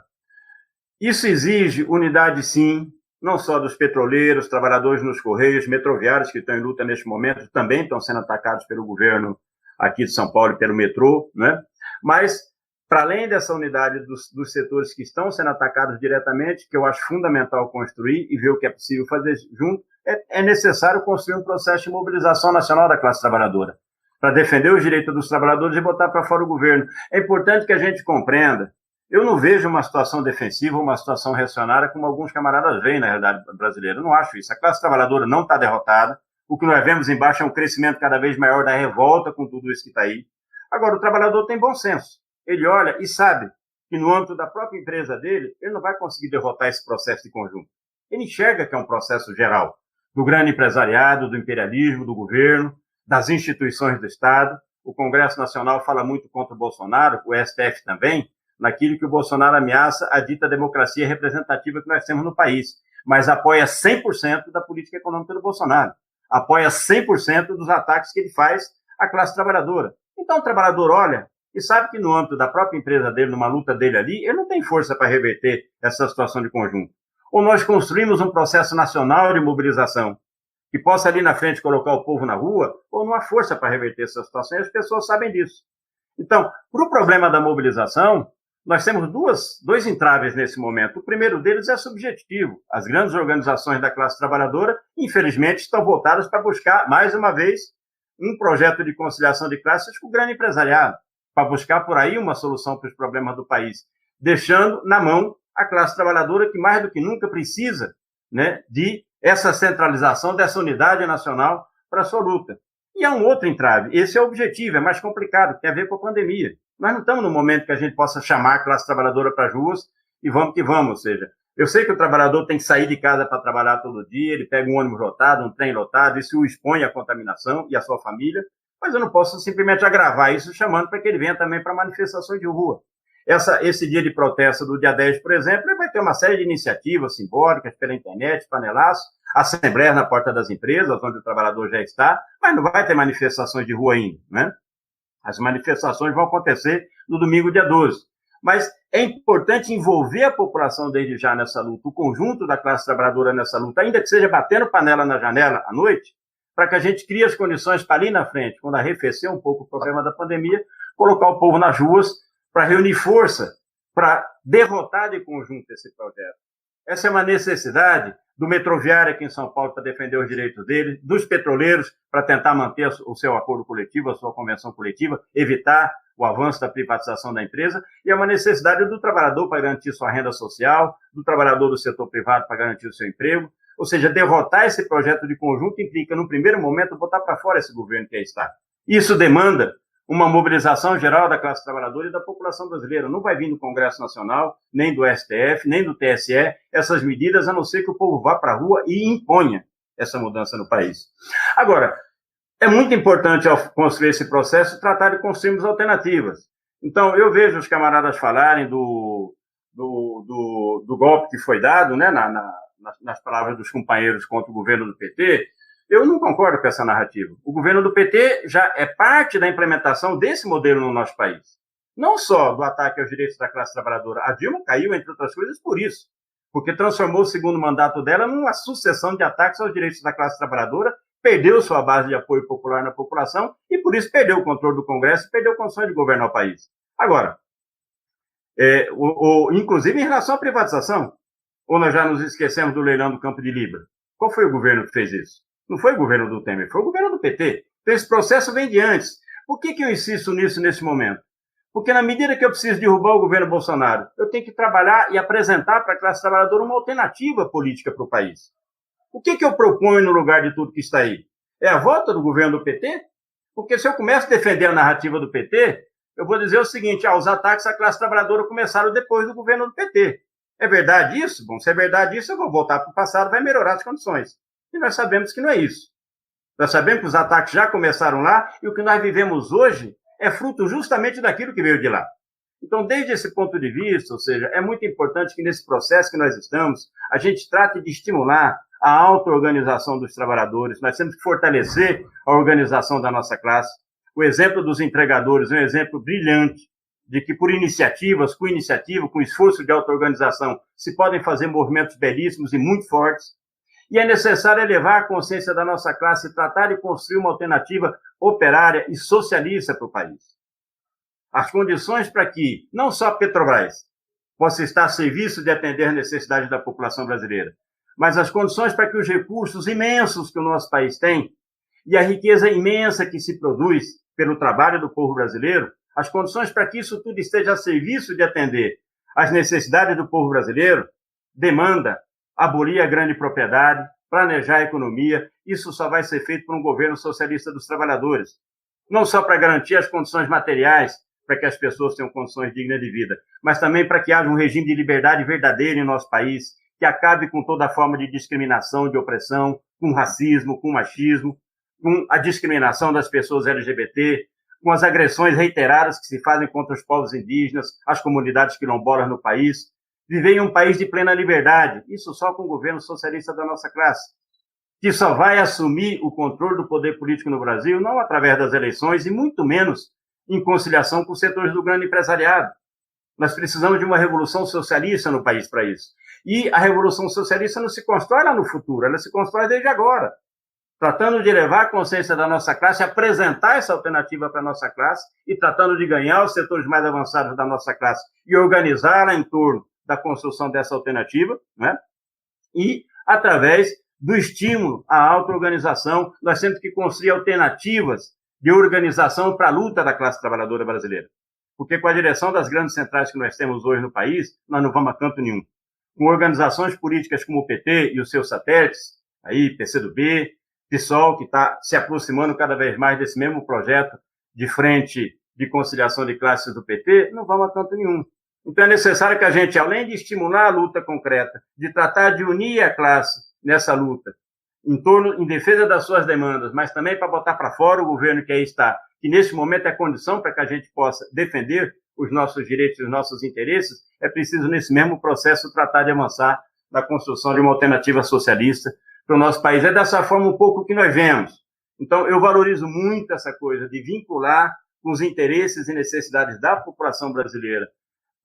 Isso exige unidade, sim, não só dos petroleiros, trabalhadores nos Correios, metroviários que estão em luta neste momento, também estão sendo atacados pelo governo aqui de São Paulo e pelo metrô, né? Mas, para além dessa unidade dos setores que estão sendo atacados diretamente, que eu acho fundamental construir e ver o que é possível fazer junto, é necessário construir um processo de mobilização nacional da classe trabalhadora, para defender os direitos dos trabalhadores e botar para fora o governo. É importante que a gente compreenda. Eu não vejo uma situação defensiva, uma situação reacionária, como alguns camaradas veem na realidade brasileira. Eu não acho isso. A classe trabalhadora não está derrotada. O que nós vemos embaixo é um crescimento cada vez maior da revolta com tudo isso que está aí. Agora, o trabalhador tem bom senso. Ele olha e sabe que no âmbito da própria empresa dele, ele não vai conseguir derrotar esse processo de conjunto. Ele enxerga que é um processo geral, do grande empresariado, do imperialismo, do governo, das instituições do Estado. O Congresso Nacional fala muito contra o Bolsonaro, o STF também, naquilo que o Bolsonaro ameaça a dita democracia representativa que nós temos no país, mas apoia 100% da política econômica do Bolsonaro, apoia 100% dos ataques que ele faz à classe trabalhadora. Então o trabalhador olha e sabe que no âmbito da própria empresa dele, numa luta dele ali, ele não tem força para reverter essa situação de conjunto. Ou nós construímos um processo nacional de mobilização que possa ali na frente colocar o povo na rua, ou não há força para reverter essa situação, e as pessoas sabem disso. Então, para o problema da mobilização, nós temos dois entraves nesse momento. O primeiro deles é subjetivo. As grandes organizações da classe trabalhadora, infelizmente, estão voltadas para buscar, mais uma vez, um projeto de conciliação de classes com o grande empresariado, para buscar por aí uma solução para os problemas do país, deixando na mão a classe trabalhadora que mais do que nunca precisa, né, de essa centralização, dessa unidade nacional para a sua luta. E há um outro entrave. Esse é o objetivo, é mais complicado, tem a ver com a pandemia. Nós não estamos no momento que a gente possa chamar a classe trabalhadora para as ruas e vamos que vamos. Ou seja, eu sei que o trabalhador tem que sair de casa para trabalhar todo dia, ele pega um ônibus lotado, um trem lotado, isso o expõe à contaminação e à sua família, mas eu não posso simplesmente agravar isso chamando para que ele venha também para manifestações de rua. Esse dia de protesto do dia 10, por exemplo, ele vai ter uma série de iniciativas simbólicas pela internet, panelaço, assembleia na porta das empresas, onde o trabalhador já está, mas não vai ter manifestações de rua ainda, né? As manifestações vão acontecer no domingo, dia 12. Mas é importante envolver a população desde já nessa luta, o conjunto da classe trabalhadora nessa luta, ainda que seja batendo panela na janela à noite, para que a gente crie as condições para ali na frente, quando arrefecer um pouco o problema da pandemia, colocar o povo nas ruas para reunir força, para derrotar de conjunto esse projeto. Essa é uma necessidade do metroviário aqui em São Paulo para defender os direitos dele, dos petroleiros para tentar manter o seu acordo coletivo, a sua convenção coletiva, evitar o avanço da privatização da empresa, e é uma necessidade do trabalhador para garantir sua renda social, do trabalhador do setor privado para garantir o seu emprego. Ou seja, derrotar esse projeto de conjunto implica, no primeiro momento, botar para fora esse governo que aí está. Isso demanda uma mobilização geral da classe trabalhadora e da população brasileira. Não vai vir do Congresso Nacional, nem do STF, nem do TSE, essas medidas, a não ser que o povo vá para a rua e imponha essa mudança no país. Agora, é muito importante, ao construir esse processo, tratar de construirmos alternativas. Então, eu vejo os camaradas falarem do golpe que foi dado, né, nas palavras dos companheiros contra o governo do PT. Eu não concordo com essa narrativa. O governo do PT já é parte da implementação desse modelo no nosso país. Não só do ataque aos direitos da classe trabalhadora. A Dilma caiu, entre outras coisas, por isso. Porque transformou o segundo mandato dela numa sucessão de ataques aos direitos da classe trabalhadora, perdeu sua base de apoio popular na população e, por isso, perdeu o controle do Congresso e perdeu condições de governar o país. Agora, inclusive em relação à privatização, ou nós já nos esquecemos do leilão do Campo de Libra? Qual foi o governo que fez isso? Não foi o governo do Temer, foi o governo do PT. Então, esse processo vem de antes. Por que eu insisto nisso nesse momento? Porque na medida que eu preciso derrubar o governo Bolsonaro, eu tenho que trabalhar e apresentar para a classe trabalhadora uma alternativa política para o país. O que eu proponho no lugar de tudo que está aí? É a volta do governo do PT? Porque se eu começo a defender a narrativa do PT, eu vou dizer o seguinte, os ataques à classe trabalhadora começaram depois do governo do PT. É verdade isso? Bom, se é verdade isso, eu vou voltar para o passado, vai melhorar as condições. E nós sabemos que não é isso. Nós sabemos que os ataques já começaram lá e o que nós vivemos hoje é fruto justamente daquilo que veio de lá. Então, desde esse ponto de vista, ou seja, é muito importante que nesse processo que nós estamos, a gente trate de estimular a auto-organização dos trabalhadores. Nós temos que fortalecer a organização da nossa classe. O exemplo dos entregadores é um exemplo brilhante de que por iniciativas, com esforço de auto-organização, se podem fazer movimentos belíssimos e muito fortes. E é necessário elevar a consciência da nossa classe e tratar de construir uma alternativa operária e socialista para o país. As condições para que, não só a Petrobras, possa estar a serviço de atender as necessidades da população brasileira, mas as condições para que os recursos imensos que o nosso país tem e a riqueza imensa que se produz pelo trabalho do povo brasileiro, as condições para que isso tudo esteja a serviço de atender às necessidades do povo brasileiro, demanda abolir a grande propriedade, planejar a economia. Isso só vai ser feito por um governo socialista dos trabalhadores. Não só para garantir as condições materiais, para que as pessoas tenham condições dignas de vida, mas também para que haja um regime de liberdade verdadeiro em nosso país, que acabe com toda forma de discriminação, de opressão, com racismo, com machismo, com a discriminação das pessoas LGBT, com as agressões reiteradas que se fazem contra os povos indígenas, as comunidades quilombolas no país. Viver em um país de plena liberdade, isso só com o governo socialista da nossa classe, que só vai assumir o controle do poder político no Brasil, não através das eleições, e muito menos em conciliação com os setores do grande empresariado. Nós precisamos de uma revolução socialista no país para isso. E a revolução socialista não se constrói lá no futuro, ela se constrói desde agora, tratando de levar a consciência da nossa classe, apresentar essa alternativa para a nossa classe e tratando de ganhar os setores mais avançados da nossa classe e organizá-la em torno da construção dessa alternativa, né? E através do estímulo à auto-organização, nós temos que construir alternativas de organização para a luta da classe trabalhadora brasileira. Porque com a direção das grandes centrais que nós temos hoje no país, nós não vamos a canto nenhum. Com organizações políticas como o PT e os seus satélites, aí PCdoB, PSOL, que está se aproximando cada vez mais desse mesmo projeto de frente de conciliação de classes do PT, não vamos a canto nenhum. Então é necessário que a gente, além de estimular a luta concreta, de tratar de unir a classe nessa luta, em defesa das suas demandas, mas também para botar para fora o governo que aí está, que nesse momento é condição para que a gente possa defender os nossos direitos e os nossos interesses, é preciso, nesse mesmo processo, tratar de avançar na construção de uma alternativa socialista para o nosso país. É dessa forma um pouco que nós vemos. Então, eu valorizo muito essa coisa de vincular com os interesses e necessidades da população brasileira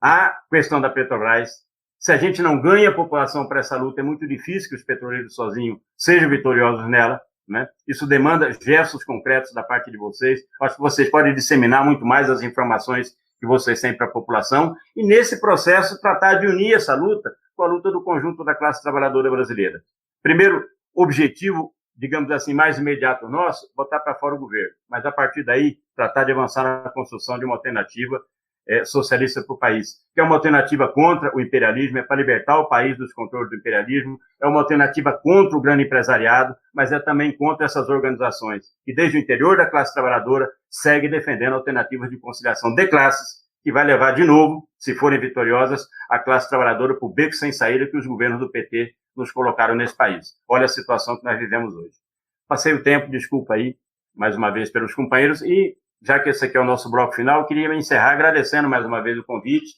a questão da Petrobras. Se a gente não ganha a população para essa luta, é muito difícil que os petroleiros sozinhos sejam vitoriosos nela, né? Isso demanda gestos concretos da parte de vocês. Acho que vocês podem disseminar muito mais as informações que vocês têm para a população e, nesse processo, tratar de unir essa luta com a luta do conjunto da classe trabalhadora brasileira. Primeiro objetivo, digamos assim, mais imediato nosso, botar para fora o governo. Mas, a partir daí, tratar de avançar na construção de uma alternativa socialista para o país, que é uma alternativa contra o imperialismo, é para libertar o país dos controles do imperialismo, é uma alternativa contra o grande empresariado, mas é também contra essas organizações, que desde o interior da classe trabalhadora segue defendendo alternativas de conciliação de classes, que vai levar de novo, se forem vitoriosas, a classe trabalhadora para o beco sem saída que os governos do PT nos colocaram nesse país. Olha a situação que nós vivemos hoje. Passei o tempo, desculpa aí, mais uma vez pelos companheiros, e já que esse aqui é o nosso bloco final, eu queria me encerrar agradecendo mais uma vez o convite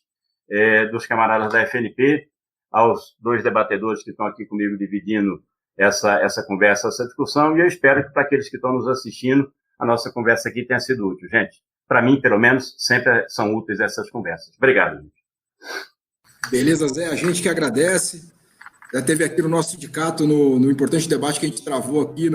dos camaradas da FNP, aos dois debatedores que estão aqui comigo dividindo essa conversa, essa discussão, e eu espero que para aqueles que estão nos assistindo, a nossa conversa aqui tenha sido útil. Gente, para mim, pelo menos, sempre são úteis essas conversas. Obrigado, gente. Beleza, Zé, a gente que agradece. Já teve aqui no nosso sindicato, no importante debate que a gente travou aqui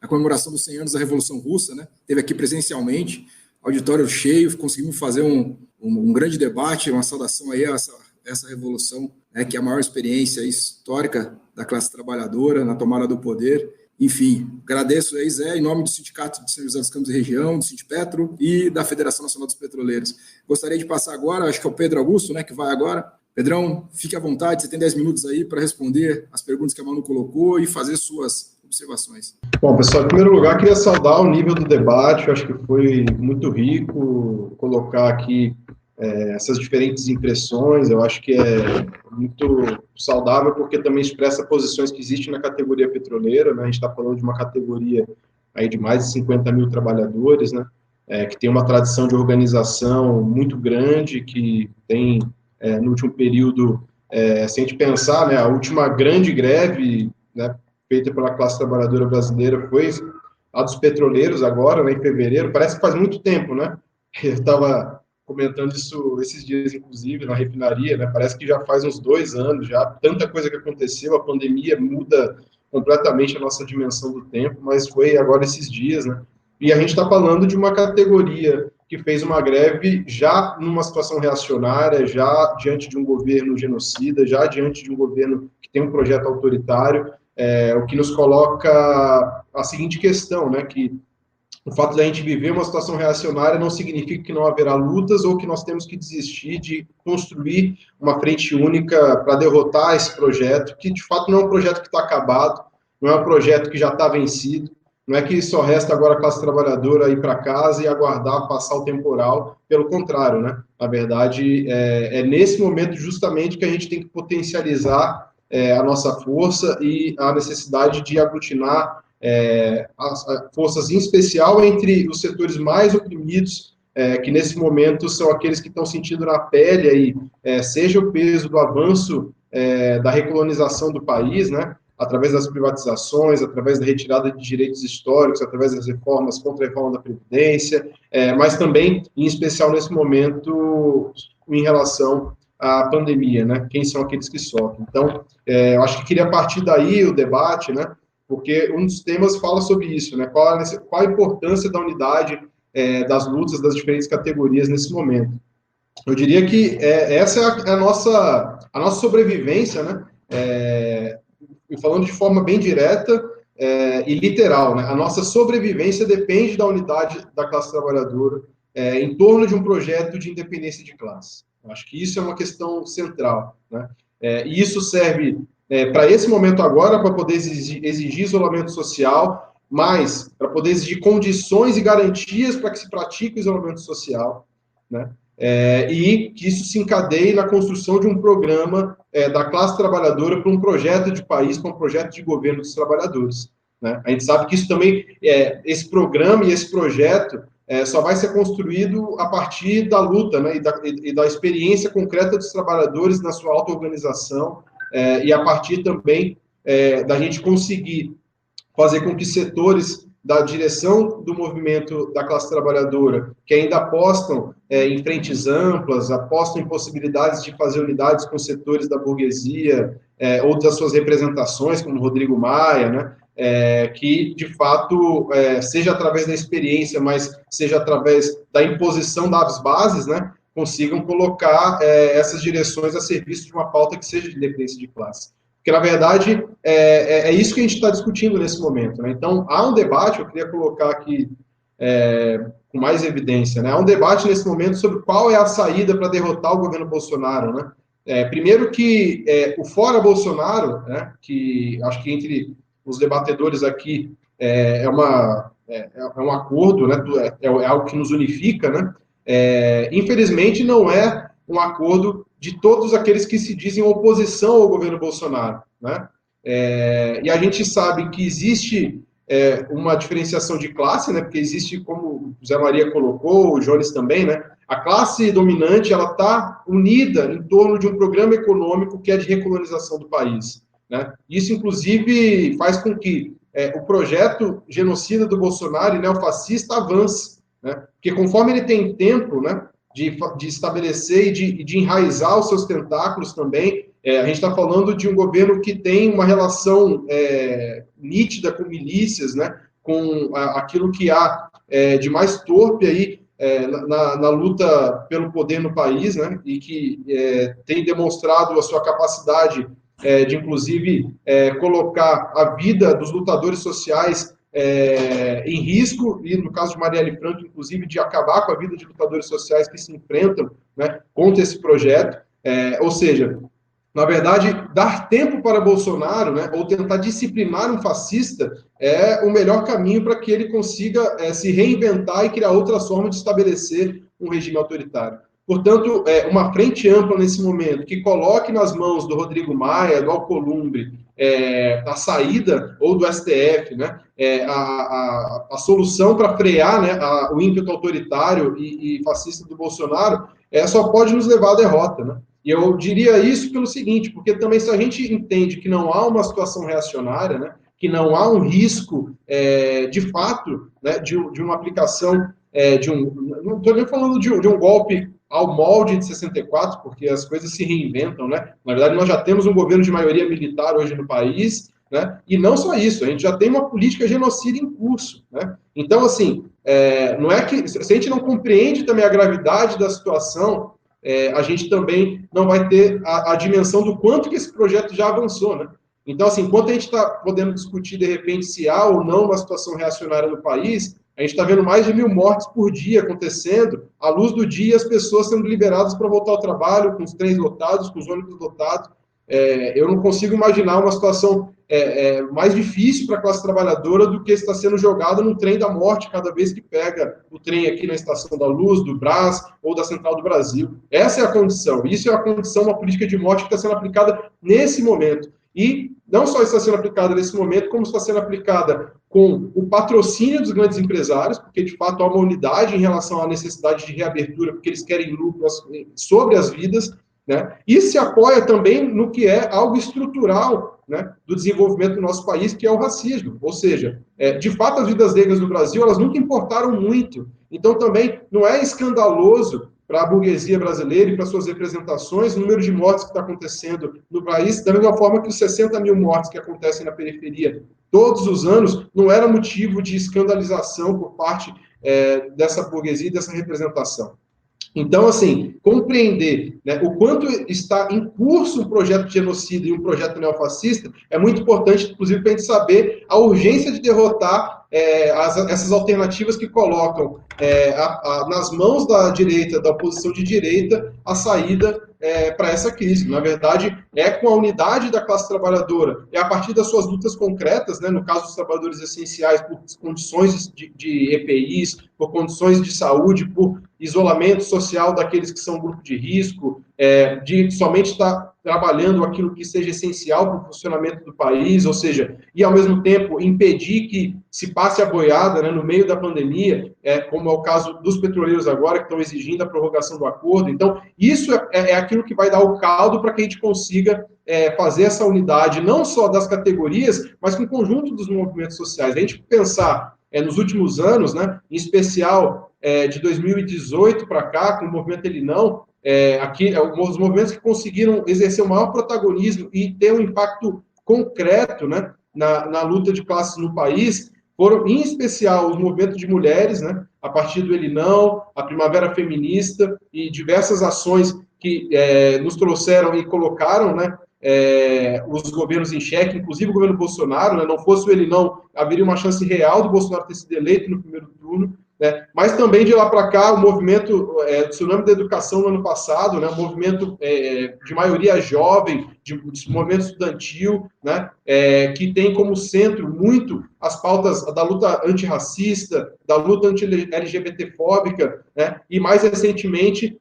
a comemoração dos 100 anos da Revolução Russa, né? Teve aqui presencialmente, auditório cheio, conseguimos fazer um grande debate, uma saudação aí a essa revolução, né, que é a maior experiência histórica da classe trabalhadora na tomada do poder. Enfim, agradeço aí, Zé, em nome do Sindicato de São José dos Campos e Região, do Sindipetro e da Federação Nacional dos Petroleiros. Gostaria de passar agora, acho que é o Pedro Augusto, né, que vai agora. Pedrão, fique à vontade, você tem 10 minutos aí para responder as perguntas que a Manu colocou e fazer suas observações. Bom, pessoal, em primeiro lugar, queria saudar o nível do debate, eu acho que foi muito rico colocar aqui essas diferentes impressões, eu acho que é muito saudável, porque também expressa posições que existem na categoria petroleira, né? A gente está falando de uma categoria aí de mais de 50 mil trabalhadores, né? Que tem uma tradição de organização muito grande, que tem, no último período, se a gente pensar, né, a última grande greve, né, feita pela classe trabalhadora brasileira foi a dos petroleiros agora, né, em fevereiro, parece que faz muito tempo, né? Eu estava comentando isso esses dias, inclusive, na refinaria, né? Parece que já faz uns 2 anos, já tanta coisa que aconteceu, a pandemia muda completamente a nossa dimensão do tempo, mas foi agora esses dias, né? E a gente está falando de uma categoria que fez uma greve já numa situação reacionária, já diante de um governo genocida, já diante de um governo que tem um projeto autoritário, o que nos coloca a seguinte questão, né? Que o fato de a gente viver uma situação reacionária não significa que não haverá lutas ou que nós temos que desistir de construir uma frente única para derrotar esse projeto, que de fato não é um projeto que está acabado, não é um projeto que já está vencido, não é que só resta agora a classe trabalhadora ir para casa e aguardar passar o temporal, pelo contrário, né? Na verdade, é nesse momento justamente que a gente tem que potencializar a nossa força e a necessidade de aglutinar as forças, em especial entre os setores mais oprimidos, que nesse momento são aqueles que estão sentindo na pele aí, seja o peso do avanço da recolonização do país, né, através das privatizações, através da retirada de direitos históricos, através das reformas contra a reforma da Previdência, mas também, em especial nesse momento, em relação à pandemia, né, quem são aqueles que sofrem. Então, eu acho que queria partir daí o debate, né, Porque um dos temas fala sobre isso, né? Qual a importância da unidade das lutas das diferentes categorias nesse momento. Eu diria que essa é a nossa sobrevivência, né? Falando de forma bem direta e literal, né? A nossa sobrevivência depende da unidade da classe trabalhadora em torno de um projeto de independência de classe. Eu acho que isso é uma questão central, né? E isso serve para esse momento agora, para poder exigir isolamento social, mas para poder exigir condições e garantias para que se pratique o isolamento social, né? E que isso se encadeie na construção de um programa da classe trabalhadora para um projeto de país, para um projeto de governo dos trabalhadores, né? A gente sabe que isso também, esse programa e esse projeto só vai ser construído a partir da luta, né, e da experiência concreta dos trabalhadores na sua auto-organização, e a partir também da gente conseguir fazer com que setores da direção do movimento da classe trabalhadora, que ainda apostam em frentes amplas, apostam em possibilidades de fazer unidades com setores da burguesia, ou das suas representações, como Rodrigo Maia, né? Que, de fato, seja através da experiência, mas seja através da imposição das bases, né? Consigam colocar essas direções a serviço de uma pauta que seja de independência de classe. Porque, na verdade, é isso que a gente está discutindo nesse momento, né? Então, há um debate, eu queria colocar aqui com mais evidência, né? Há um debate nesse momento sobre qual é a saída para derrotar o governo Bolsonaro, né? Primeiro que o fora Bolsonaro, né, que acho que entre os debatedores aqui é um acordo, né? É algo que nos unifica, né? Infelizmente, não é um acordo de todos aqueles que se dizem oposição ao governo Bolsonaro, né? E a gente sabe que existe uma diferenciação de classe, né? Porque existe, como o Zé Maria colocou, o Jones também, né? A classe dominante, ela está unida em torno de um programa econômico que é de recolonização do país, né? Isso, inclusive, faz com que o projeto genocida do Bolsonaro e neofascista avance, né? Porque conforme ele tem tempo, né, de estabelecer e de enraizar os seus tentáculos também, a gente está falando de um governo que tem uma relação nítida com milícias, né, com aquilo que há de mais torpe aí na luta pelo poder no país, né, e que tem demonstrado a sua capacidade de, inclusive, colocar a vida dos lutadores sociais em risco, e no caso de Marielle Franco, inclusive, de acabar com a vida de lutadores sociais que se enfrentam, né, contra esse projeto. Ou seja, na verdade, dar tempo para Bolsonaro, né, ou tentar disciplinar um fascista é o melhor caminho para que ele consiga se reinventar e criar outras formas de estabelecer um regime autoritário. Portanto, uma frente ampla nesse momento, que coloque nas mãos do Rodrigo Maia, do Alcolumbre, a saída, ou do STF, né, a solução para frear, né, o ímpeto autoritário e fascista do Bolsonaro, só pode nos levar à derrota, né? E eu diria isso pelo seguinte, porque também se a gente entende que não há uma situação reacionária, né, que não há um risco, de fato, né, de uma aplicação, não estou nem falando de um golpe ao molde de 64, porque as coisas se reinventam, né? Na verdade, nós já temos um governo de maioria militar hoje no país, né? E não só isso, a gente já tem uma política genocida em curso, né? Então, assim, não é que, se a gente não compreende também a gravidade da situação, a gente também não vai ter a dimensão do quanto que esse projeto já avançou, né? Então, assim, enquanto a gente está podendo discutir, de repente, se há ou não uma situação reacionária no país, a gente está vendo mais de 1.000 mortes por dia acontecendo, à luz do dia, as pessoas sendo liberadas para voltar ao trabalho, com os trens lotados, com os ônibus lotados. Eu não consigo imaginar uma situação mais difícil para a classe trabalhadora do que está sendo jogada no trem da morte cada vez que pega o trem aqui na Estação da Luz, do Brás ou da Central do Brasil. Essa é a condição. Isso é a condição, uma política de morte que está sendo aplicada nesse momento. E não só está sendo aplicada nesse momento, como está sendo aplicada com o patrocínio dos grandes empresários, porque, de fato, há uma unidade em relação à necessidade de reabertura, porque eles querem lucro sobre as vidas, né? E se apoia também no que é algo estrutural, né, do desenvolvimento do nosso país, que é o racismo. Ou seja, de fato, as vidas negras no Brasil, elas nunca importaram muito. Então, também, não é escandaloso para a burguesia brasileira e para suas representações, o número de mortes que está acontecendo no país, da mesma forma que os 60 mil mortes que acontecem na periferia todos os anos, não era motivo de escandalização por parte dessa burguesia e dessa representação. Então, assim, compreender, né, o quanto está em curso um projeto de genocida e um projeto neofascista é muito importante, inclusive, para a gente saber a urgência de derrotar essas alternativas que colocam nas mãos da direita, da oposição de direita, a saída para essa crise. Na verdade, é com a unidade da classe trabalhadora, é a partir das suas lutas concretas, né, no caso dos trabalhadores essenciais, por condições de EPIs, por condições de saúde, por isolamento social daqueles que são grupo de risco, de somente estar trabalhando aquilo que seja essencial para o funcionamento do país, ou seja, e ao mesmo tempo impedir que se passe a boiada, né, no meio da pandemia, como é o caso dos petroleiros agora, que estão exigindo a prorrogação do acordo. Então, isso é aquilo que vai dar o caldo para que a gente consiga fazer essa unidade, não só das categorias, mas com o conjunto dos movimentos sociais. A gente pensar nos últimos anos, né, em especial de 2018 para cá, com o movimento Ele Não, aqui, os movimentos que conseguiram exercer o maior protagonismo e ter um impacto concreto, né, na luta de classes no país, foram, em especial, os movimentos de mulheres, né, a partir do Ele Não, a Primavera Feminista e diversas ações que nos trouxeram e colocaram, né, os governos em xeque, inclusive o governo Bolsonaro, né, não fosse o Ele Não, haveria uma chance real do Bolsonaro ter sido eleito no primeiro turno, né, mas também de lá para cá, o movimento do Tsunami da Educação no ano passado, né, um movimento de maioria jovem, de movimento estudantil, né, que tem como centro muito as pautas da luta antirracista, da luta anti-LGBT-fóbica, né, e mais recentemente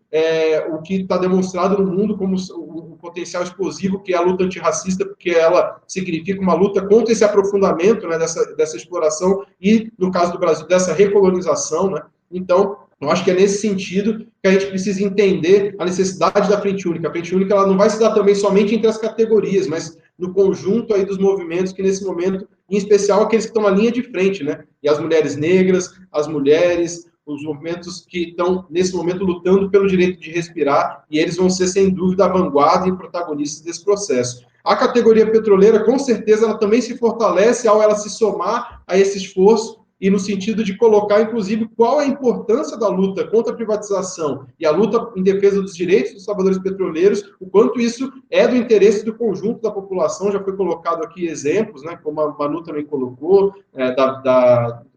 o que está demonstrado no mundo como um potencial explosivo, que é a luta antirracista, porque ela significa uma luta contra esse aprofundamento, né, dessa exploração e, no caso do Brasil, dessa recolonização, né. Então, eu acho que é nesse sentido que a gente precisa entender a necessidade da Frente Única. A Frente Única ela não vai se dar também somente entre as categorias, mas no conjunto aí dos movimentos que, nesse momento, em especial, aqueles que estão na linha de frente, né? E as mulheres negras, as mulheres, os movimentos que estão, nesse momento, lutando pelo direito de respirar, e eles vão ser, sem dúvida, a vanguarda e protagonistas desse processo. A categoria petroleira, com certeza, ela também se fortalece ao ela se somar a esse esforço, e no sentido de colocar, inclusive, qual é a importância da luta contra a privatização e a luta em defesa dos direitos dos trabalhadores petroleiros, o quanto isso é do interesse do conjunto da população. Já foi colocado aqui exemplos, né, como a Manu também colocou,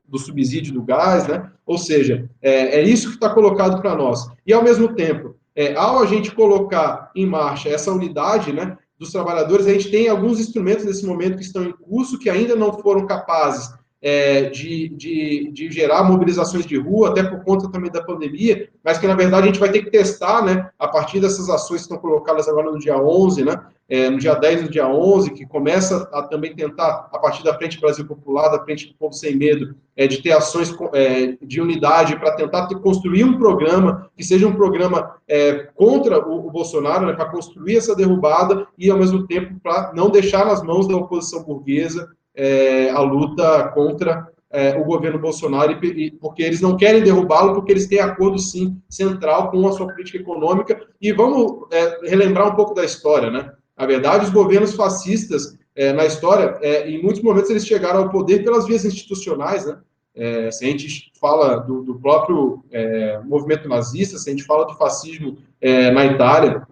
do subsídio do gás, né? Ou seja, é isso que está colocado para nós. E, ao mesmo tempo, ao a gente colocar em marcha essa unidade, né, dos trabalhadores, a gente tem alguns instrumentos nesse momento que estão em curso, que ainda não foram capazes de gerar mobilizações de rua, até por conta também da pandemia, mas que, na verdade, a gente vai ter que testar, né, a partir dessas ações que estão colocadas agora no dia 11, né, no dia 10 e no dia 11, que começa a também tentar, a partir da Frente Brasil Popular, da Frente do Povo Sem Medo, de ter ações de unidade para tentar construir um programa que seja um programa contra o Bolsonaro, né, para construir essa derrubada e, ao mesmo tempo, para não deixar nas mãos da oposição burguesa a luta contra o governo Bolsonaro, porque eles não querem derrubá-lo, porque eles têm acordo, sim, central com a sua política econômica. E vamos relembrar um pouco da história, né? Na verdade, os governos fascistas, na história, em muitos momentos, eles chegaram ao poder pelas vias institucionais, né? Se a gente fala do próprio movimento nazista, se a gente fala do fascismo na Itália.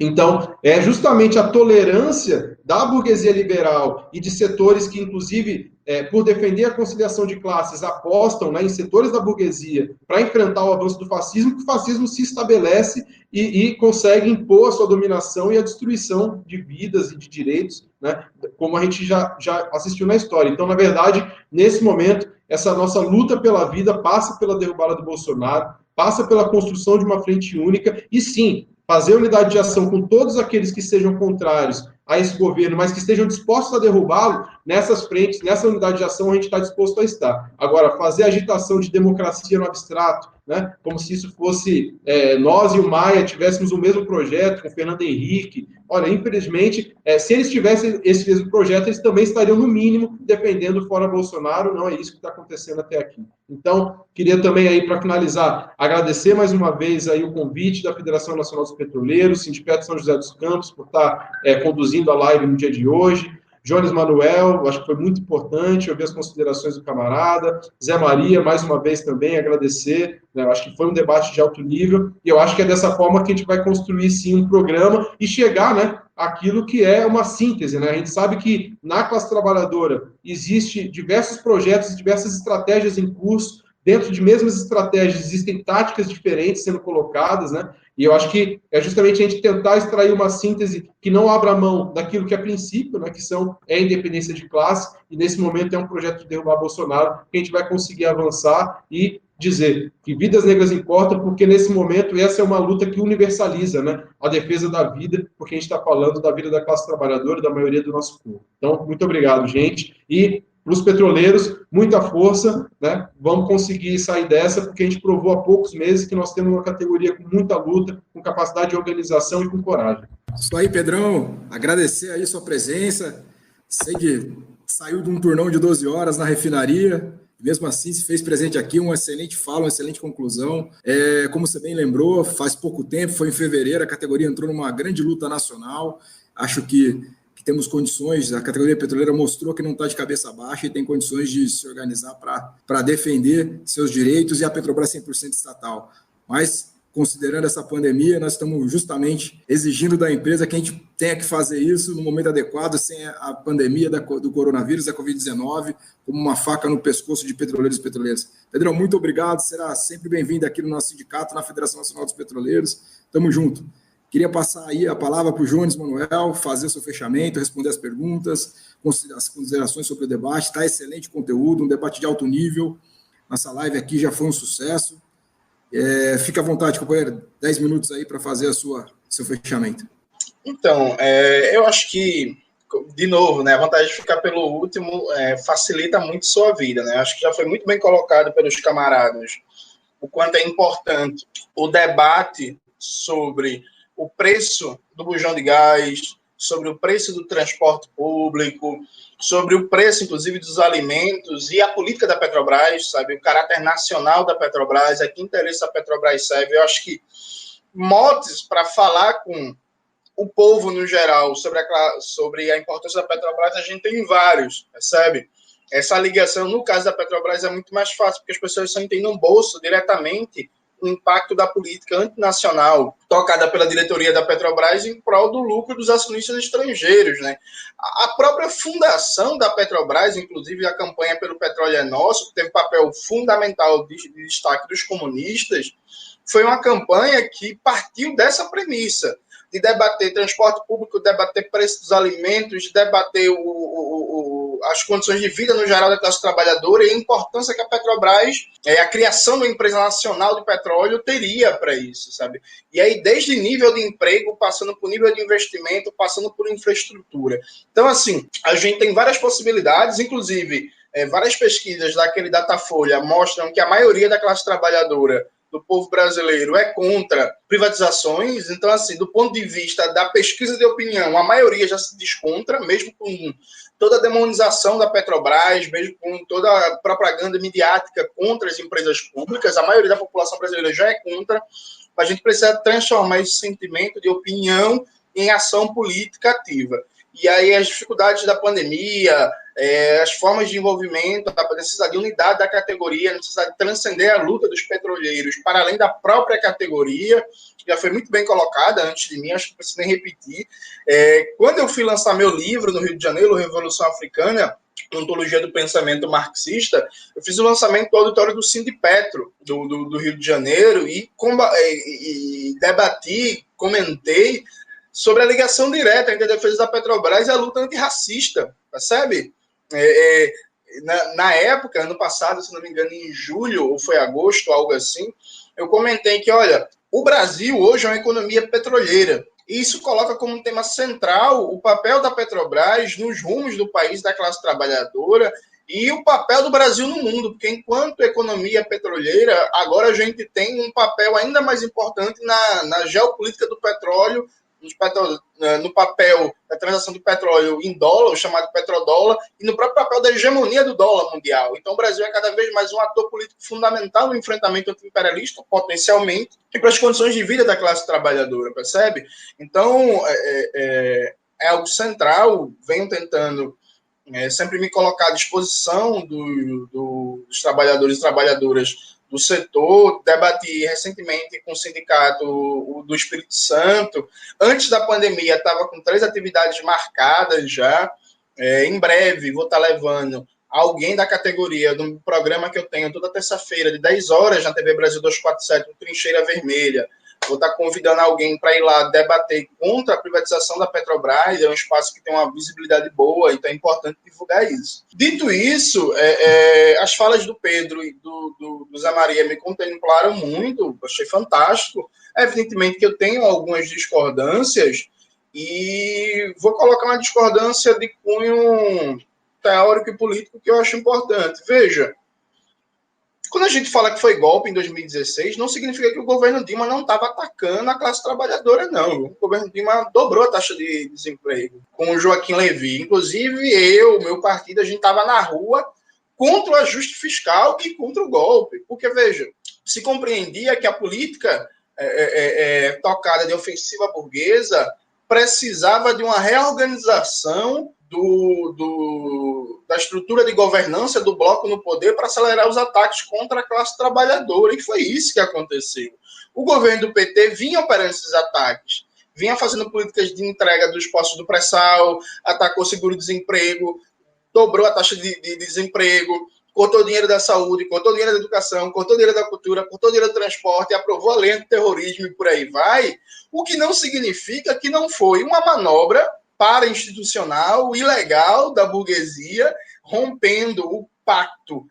Então, é justamente a tolerância da burguesia liberal e de setores que, inclusive, por defender a conciliação de classes, apostam, né, em setores da burguesia para enfrentar o avanço do fascismo, que o fascismo se estabelece e consegue impor a sua dominação e a destruição de vidas e de direitos, né, como a gente já assistiu na história. Então, na verdade, nesse momento, essa nossa luta pela vida passa pela derrubada do Bolsonaro, passa pela construção de uma frente única e, sim, fazer unidade de ação com todos aqueles que sejam contrários a esse governo, mas que estejam dispostos a derrubá-lo, nessas frentes, nessa unidade de ação, a gente está disposto a estar. Agora, fazer agitação de democracia no abstrato, né? Como se isso fosse nós e o Maia tivéssemos o mesmo projeto com o Fernando Henrique. Olha, infelizmente, se eles tivessem esse mesmo projeto, eles também estariam, no mínimo, defendendo fora Bolsonaro. Não é isso que está acontecendo até aqui. Então, queria também, aí para finalizar, agradecer mais uma vez aí o convite da Federação Nacional dos Petroleiros, Sindicato São José dos Campos, por estar conduzindo a live no dia de hoje. Jones Manuel, acho que foi muito importante ouvir as considerações do camarada. Zé Maria, mais uma vez também, agradecer. Né? Eu acho que foi um debate de alto nível, e eu acho que é dessa forma que a gente vai construir, sim, um programa e chegar, né, àquilo que é uma síntese. Né? A gente sabe que na classe trabalhadora existe diversos projetos, diversas estratégias em curso. Dentro de mesmas estratégias existem táticas diferentes sendo colocadas, né? E eu acho que é justamente a gente tentar extrair uma síntese que não abra mão daquilo que é princípio, né? Que é a independência de classe, e nesse momento é um projeto de derrubar Bolsonaro, que a gente vai conseguir avançar e dizer que vidas negras importam, porque nesse momento essa é uma luta que universaliza, né? A defesa da vida, porque a gente está falando da vida da classe trabalhadora, da maioria do nosso povo. Então, muito obrigado, gente, e para os petroleiros, muita força, né? Vamos conseguir sair dessa, porque a gente provou há poucos meses que nós temos uma categoria com muita luta, com capacidade de organização e com coragem. Isso aí, Pedrão. Agradecer aí sua presença. Sei que saiu de um turnão de 12 horas na refinaria, mesmo assim se fez presente aqui, uma excelente fala, uma excelente conclusão. Como você bem lembrou, faz pouco tempo, foi em fevereiro, a categoria entrou numa grande luta nacional. Acho que temos condições, a categoria petroleira mostrou que não está de cabeça baixa e tem condições de se organizar para defender seus direitos, e a Petrobras 100% estatal. Mas, considerando essa pandemia, nós estamos justamente exigindo da empresa que a gente tenha que fazer isso no momento adequado, sem a pandemia do coronavírus, da Covid-19, como uma faca no pescoço de petroleiros e petroleiras. Pedrão, muito obrigado, será sempre bem-vindo aqui no nosso sindicato, na Federação Nacional dos Petroleiros. Tamo junto. Queria passar aí a palavra para o Jones Manuel, fazer o seu fechamento, responder as perguntas, as considerações sobre o debate. Está excelente conteúdo, um debate de alto nível. Nossa live aqui já foi um sucesso. Fica à vontade, companheiro, 10 minutos aí para fazer seu fechamento. Então, eu acho que, de novo, né, a vantagem de ficar pelo último facilita muito sua vida. Né? Acho que já foi muito bem colocado pelos camaradas o quanto é importante o debate sobre o preço do bujão de gás, sobre o preço do transporte público, sobre o preço, inclusive, dos alimentos e a política da Petrobras, sabe? O caráter nacional da Petrobras, a que interesse a Petrobras serve. Eu acho que motes para falar com o povo no geral sobre a importância da Petrobras, a gente tem vários, percebe? Essa ligação, no caso da Petrobras, é muito mais fácil, porque as pessoas sentem no bolso diretamente o impacto da política antinacional tocada pela diretoria da Petrobras em prol do lucro dos acionistas estrangeiros, né? A própria fundação da Petrobras, inclusive a campanha pelo Petróleo é Nosso, que teve papel fundamental de destaque dos comunistas, foi uma campanha que partiu dessa premissa, de debater transporte público, debater preço dos alimentos, debater as condições de vida no geral da classe trabalhadora e a importância que a Petrobras, a criação de uma empresa nacional de petróleo teria para isso, sabe? E aí, desde nível de emprego, passando por nível de investimento, passando por infraestrutura. Então, assim, a gente tem várias possibilidades, inclusive, várias pesquisas daquele Datafolha mostram que a maioria da classe trabalhadora do povo brasileiro é contra privatizações. Então, assim, do ponto de vista da pesquisa de opinião, a maioria já se diz contra, mesmo com toda a demonização da Petrobras, mesmo com toda a propaganda midiática contra as empresas públicas, a maioria da população brasileira já é contra. A gente precisa transformar esse sentimento de opinião em ação política ativa. E aí as dificuldades da pandemia, as formas de envolvimento, a necessidade de unidade da categoria, a necessidade de transcender a luta dos petroleiros para além da própria categoria, já foi muito bem colocada antes de mim, acho que não preciso nem repetir. Quando eu fui lançar meu livro no Rio de Janeiro, Revolução Africana, Ontologia do Pensamento Marxista, eu fiz o lançamento do auditório do Sindipetro, do Rio de Janeiro, e debati, comentei sobre a ligação direta entre a defesa da Petrobras e a luta antirracista, percebe? Na época, ano passado, se não me engano, em julho, ou foi agosto, algo assim, eu comentei que, olha, o Brasil hoje é uma economia petroleira, e isso coloca como um tema central o papel da Petrobras nos rumos do país, da classe trabalhadora, e o papel do Brasil no mundo, porque enquanto economia petroleira, agora a gente tem um papel ainda mais importante na geopolítica do petróleo, no papel da transação do petróleo em dólar, o chamado petrodólar, e no próprio papel da hegemonia do dólar mundial. Então o Brasil é cada vez mais um ator político fundamental no enfrentamento anti-imperialista, potencialmente, e para as condições de vida da classe trabalhadora, percebe? Então é algo central, venho tentando sempre me colocar à disposição dos trabalhadores e trabalhadoras do setor. Debati recentemente com o sindicato do Espírito Santo. Antes da pandemia, estava com 3 atividades marcadas já. Em breve, vou estar levando alguém da categoria do programa que eu tenho toda terça-feira, de 10 horas, na TV Brasil 247, no Trincheira Vermelha. Vou estar convidando alguém para ir lá debater contra a privatização da Petrobras. É um espaço que tem uma visibilidade boa, então é importante divulgar isso. Dito isso, as falas do Pedro e do Zé Maria me contemplaram muito, achei fantástico. Evidentemente que eu tenho algumas discordâncias e vou colocar uma discordância de cunho teórico e político que eu acho importante. Veja, quando a gente fala que foi golpe em 2016, não significa que o governo Dilma não estava atacando a classe trabalhadora, não. O governo Dilma dobrou a taxa de desemprego com o Joaquim Levy. Inclusive, meu partido, a gente estava na rua contra o ajuste fiscal e contra o golpe. Porque, veja, se compreendia que a política tocada de ofensiva burguesa precisava de uma reorganização da estrutura de governança do bloco no poder para acelerar os ataques contra a classe trabalhadora, e foi isso que aconteceu. O governo do PT vinha operando esses ataques, vinha fazendo políticas de entrega dos postos do pré-sal, atacou o seguro-desemprego, dobrou a taxa de desemprego, cortou o dinheiro da saúde, cortou o dinheiro da educação, cortou o dinheiro da cultura, cortou o dinheiro do transporte, aprovou a lei anti-terrorismo e por aí vai, o que não significa que não foi uma manobra para-institucional, ilegal da burguesia, rompendo o pacto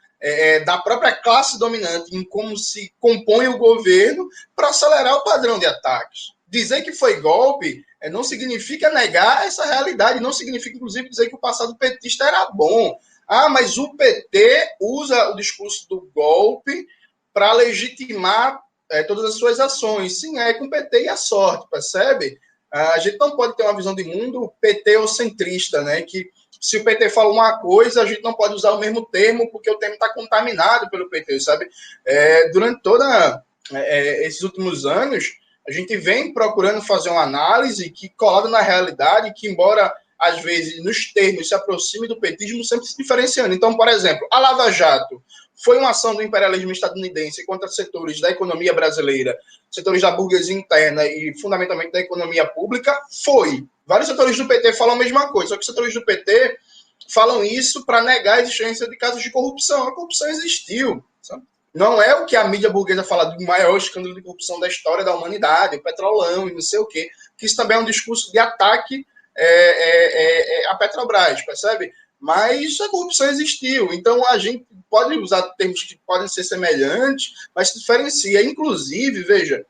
da própria classe dominante em como se compõe o governo para acelerar o padrão de ataques. Dizer que foi golpe não significa negar essa realidade, não significa, inclusive, dizer que o passado petista era bom. Mas o PT usa o discurso do golpe para legitimar todas as suas ações. Sim, com o PT e a sorte, percebe? A gente não pode ter uma visão de mundo PT-centrista, né? Que se o PT fala uma coisa, a gente não pode usar o mesmo termo, porque o termo está contaminado pelo PT, sabe? Durante todos esses últimos anos, a gente vem procurando fazer uma análise que, colada na realidade, que, embora às vezes nos termos se aproxime do petismo, sempre se diferenciando. Então, por exemplo, a Lava Jato foi uma ação do imperialismo estadunidense contra setores da economia brasileira, setores da burguesia interna e, fundamentalmente, da economia pública? Foi. Vários setores do PT falam a mesma coisa, só que os setores do PT falam isso para negar a existência de casos de corrupção. A corrupção existiu, sabe? Não é o que a mídia burguesa fala do maior escândalo de corrupção da história da humanidade, o petrolão e não sei o quê, que isso também é um discurso de ataque a Petrobras, percebe? Mas a corrupção existiu. Então, a gente pode usar termos que podem ser semelhantes, mas se diferencia. Inclusive, veja,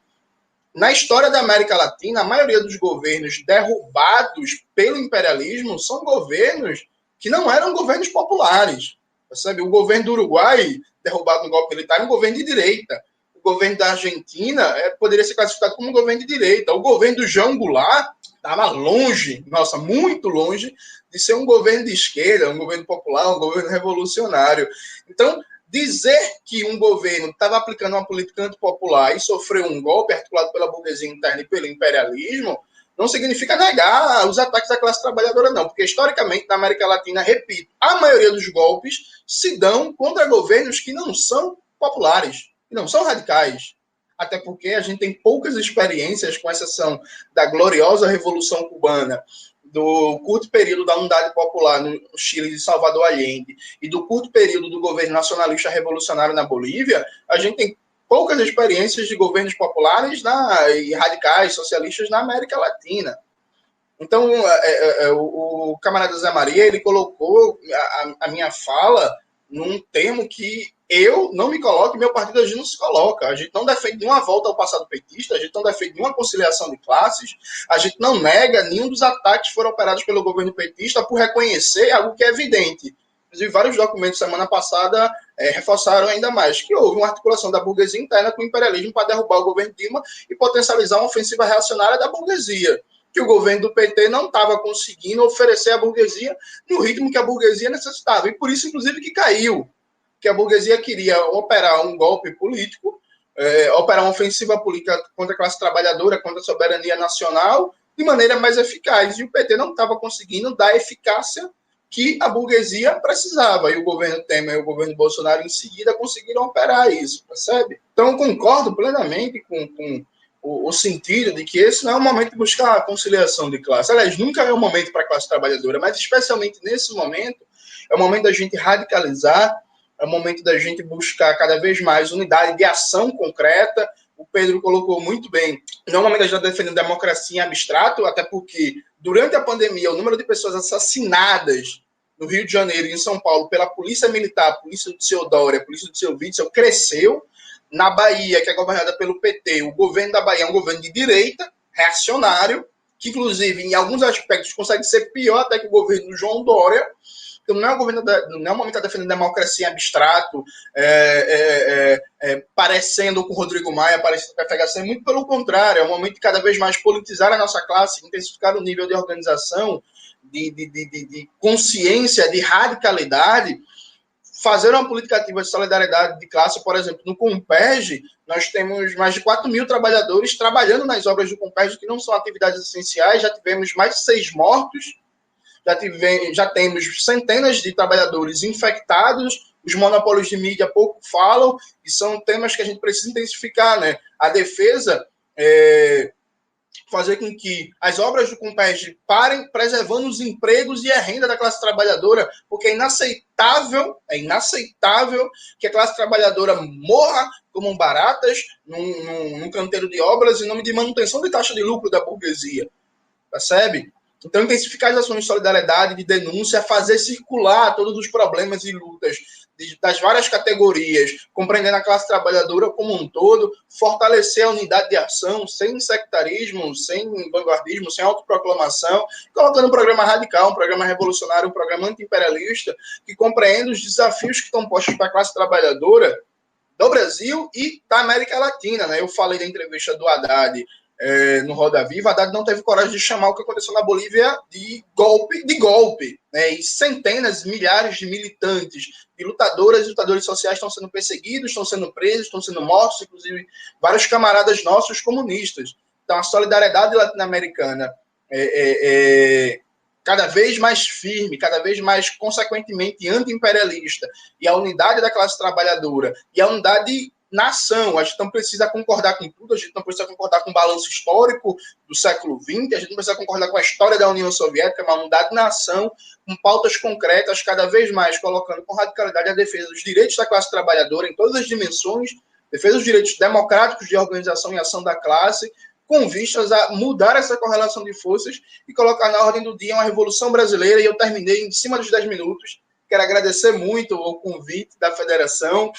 na história da América Latina, a maioria dos governos derrubados pelo imperialismo são governos que não eram governos populares. Percebe? O governo do Uruguai, derrubado no golpe militar, é um governo de direita. O governo da Argentina poderia ser classificado como um governo de direita. O governo do João Goulart estava longe, muito longe, de ser um governo de esquerda, um governo popular, um governo revolucionário. Então, dizer que um governo estava aplicando uma política antipopular e sofreu um golpe articulado pela burguesia interna e pelo imperialismo, não significa negar os ataques da classe trabalhadora, não. Porque, historicamente, na América Latina, repito, a maioria dos golpes se dão contra governos que não são populares, que não são radicais. Até porque a gente tem poucas experiências, com exceção da gloriosa Revolução Cubana, do curto período da Unidade Popular no Chile de Salvador Allende e do curto período do governo nacionalista revolucionário na Bolívia, a gente tem poucas experiências de governos populares e radicais, socialistas na América Latina. Então, o camarada Zé Maria, ele colocou a minha fala num termo que eu não me coloco e meu partido a gente não se coloca. A gente não defende nenhuma volta ao passado petista, a gente não defende nenhuma conciliação de classes, a gente não nega nenhum dos ataques que foram operados pelo governo petista por reconhecer algo que é evidente. Inclusive, vários documentos semana passada reforçaram ainda mais que houve uma articulação da burguesia interna com o imperialismo para derrubar o governo Dilma e potencializar uma ofensiva reacionária da burguesia, que o governo do PT não estava conseguindo oferecer à burguesia no ritmo que a burguesia necessitava. E por isso, inclusive, que caiu, que a burguesia queria operar um golpe político, operar uma ofensiva política contra a classe trabalhadora, contra a soberania nacional, de maneira mais eficaz. E o PT não estava conseguindo dar a eficácia que a burguesia precisava. E o governo Temer e o governo Bolsonaro, em seguida, conseguiram operar isso, percebe? Então, eu concordo plenamente com o sentido de que esse não é o momento de buscar a conciliação de classe. Aliás, nunca é o momento para a classe trabalhadora, mas especialmente nesse momento, é o momento da gente radicalizar, é o momento da gente buscar cada vez mais unidade de ação concreta. O Pedro colocou muito bem, não é o momento da gente defender democracia em abstrato, até porque, durante a pandemia, o número de pessoas assassinadas no Rio de Janeiro e em São Paulo pela polícia militar, a polícia do seu Dória, a polícia do seu Witzel, cresceu. Na Bahia, que é governada pelo PT, o governo da Bahia é um governo de direita, reacionário, que, inclusive, em alguns aspectos, consegue ser pior até que o governo do João Dória. Então, não é um momento de defender democracia em abstrato, parecendo com o Rodrigo Maia, parecendo com a FHC, muito pelo contrário, é um momento de cada vez mais politizar a nossa classe, intensificar o nível de organização, de consciência, de radicalidade, fazer uma política ativa de solidariedade de classe. Por exemplo, no Comperj, nós temos mais de 4 mil trabalhadores trabalhando nas obras do Comperj, que não são atividades essenciais, já tivemos mais de 6 mortos, já temos centenas de trabalhadores infectados, os monopólios de mídia pouco falam, e são temas que a gente precisa intensificar, né? A defesa fazer com que as obras do Comperj parem, preservando os empregos e a renda da classe trabalhadora, porque é inaceitável que a classe trabalhadora morra como baratas num canteiro de obras em nome de manutenção de taxa de lucro da burguesia, percebe? Então, intensificar as ações de solidariedade, de denúncia, fazer circular todos os problemas e lutas das várias categorias, compreendendo a classe trabalhadora como um todo, fortalecer a unidade de ação, sem sectarismo, sem vanguardismo, sem autoproclamação, colocando um programa radical, um programa revolucionário, um programa anti-imperialista, que compreenda os desafios que estão postos para a classe trabalhadora do Brasil e da América Latina, né? Eu falei da entrevista do Haddad no Roda Viva. Haddad não teve coragem de chamar o que aconteceu na Bolívia de golpe, né? E centenas, milhares de militantes, de lutadoras e lutadores sociais estão sendo perseguidos, estão sendo presos, estão sendo mortos, inclusive vários camaradas nossos comunistas. Então, a solidariedade latino-americana cada vez mais firme, cada vez mais, consequentemente, anti-imperialista, e a unidade da classe trabalhadora, e a unidade nação. A gente não precisa concordar com tudo, a gente não precisa concordar com o balanço histórico do século XX, a gente não precisa concordar com a história da União Soviética, mas uma unidade de nação, com pautas concretas, cada vez mais colocando com radicalidade a defesa dos direitos da classe trabalhadora em todas as dimensões, defesa dos direitos democráticos de organização e ação da classe, com vistas a mudar essa correlação de forças e colocar na ordem do dia uma revolução brasileira. E eu terminei em cima dos 10 minutos. Quero agradecer muito o convite da federação,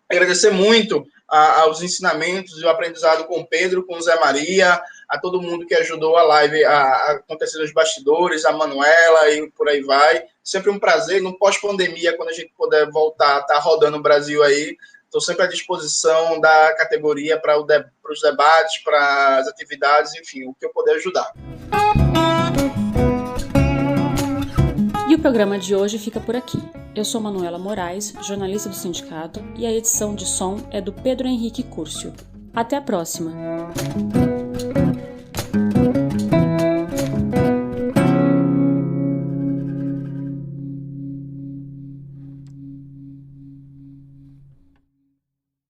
agradecer muito aos ensinamentos e o aprendizado com o Pedro, com o Zé Maria, a todo mundo que ajudou a live a acontecer nos bastidores, a Manuela e por aí vai. Sempre um prazer. No pós-pandemia, quando a gente puder voltar, tá rodando o Brasil aí, estou sempre à disposição da categoria para os debates, para as atividades, enfim, o que eu puder ajudar. E o programa de hoje fica por aqui. Eu sou Manuela Moraes, jornalista do sindicato, e a edição de som é do Pedro Henrique Curcio. Até a próxima!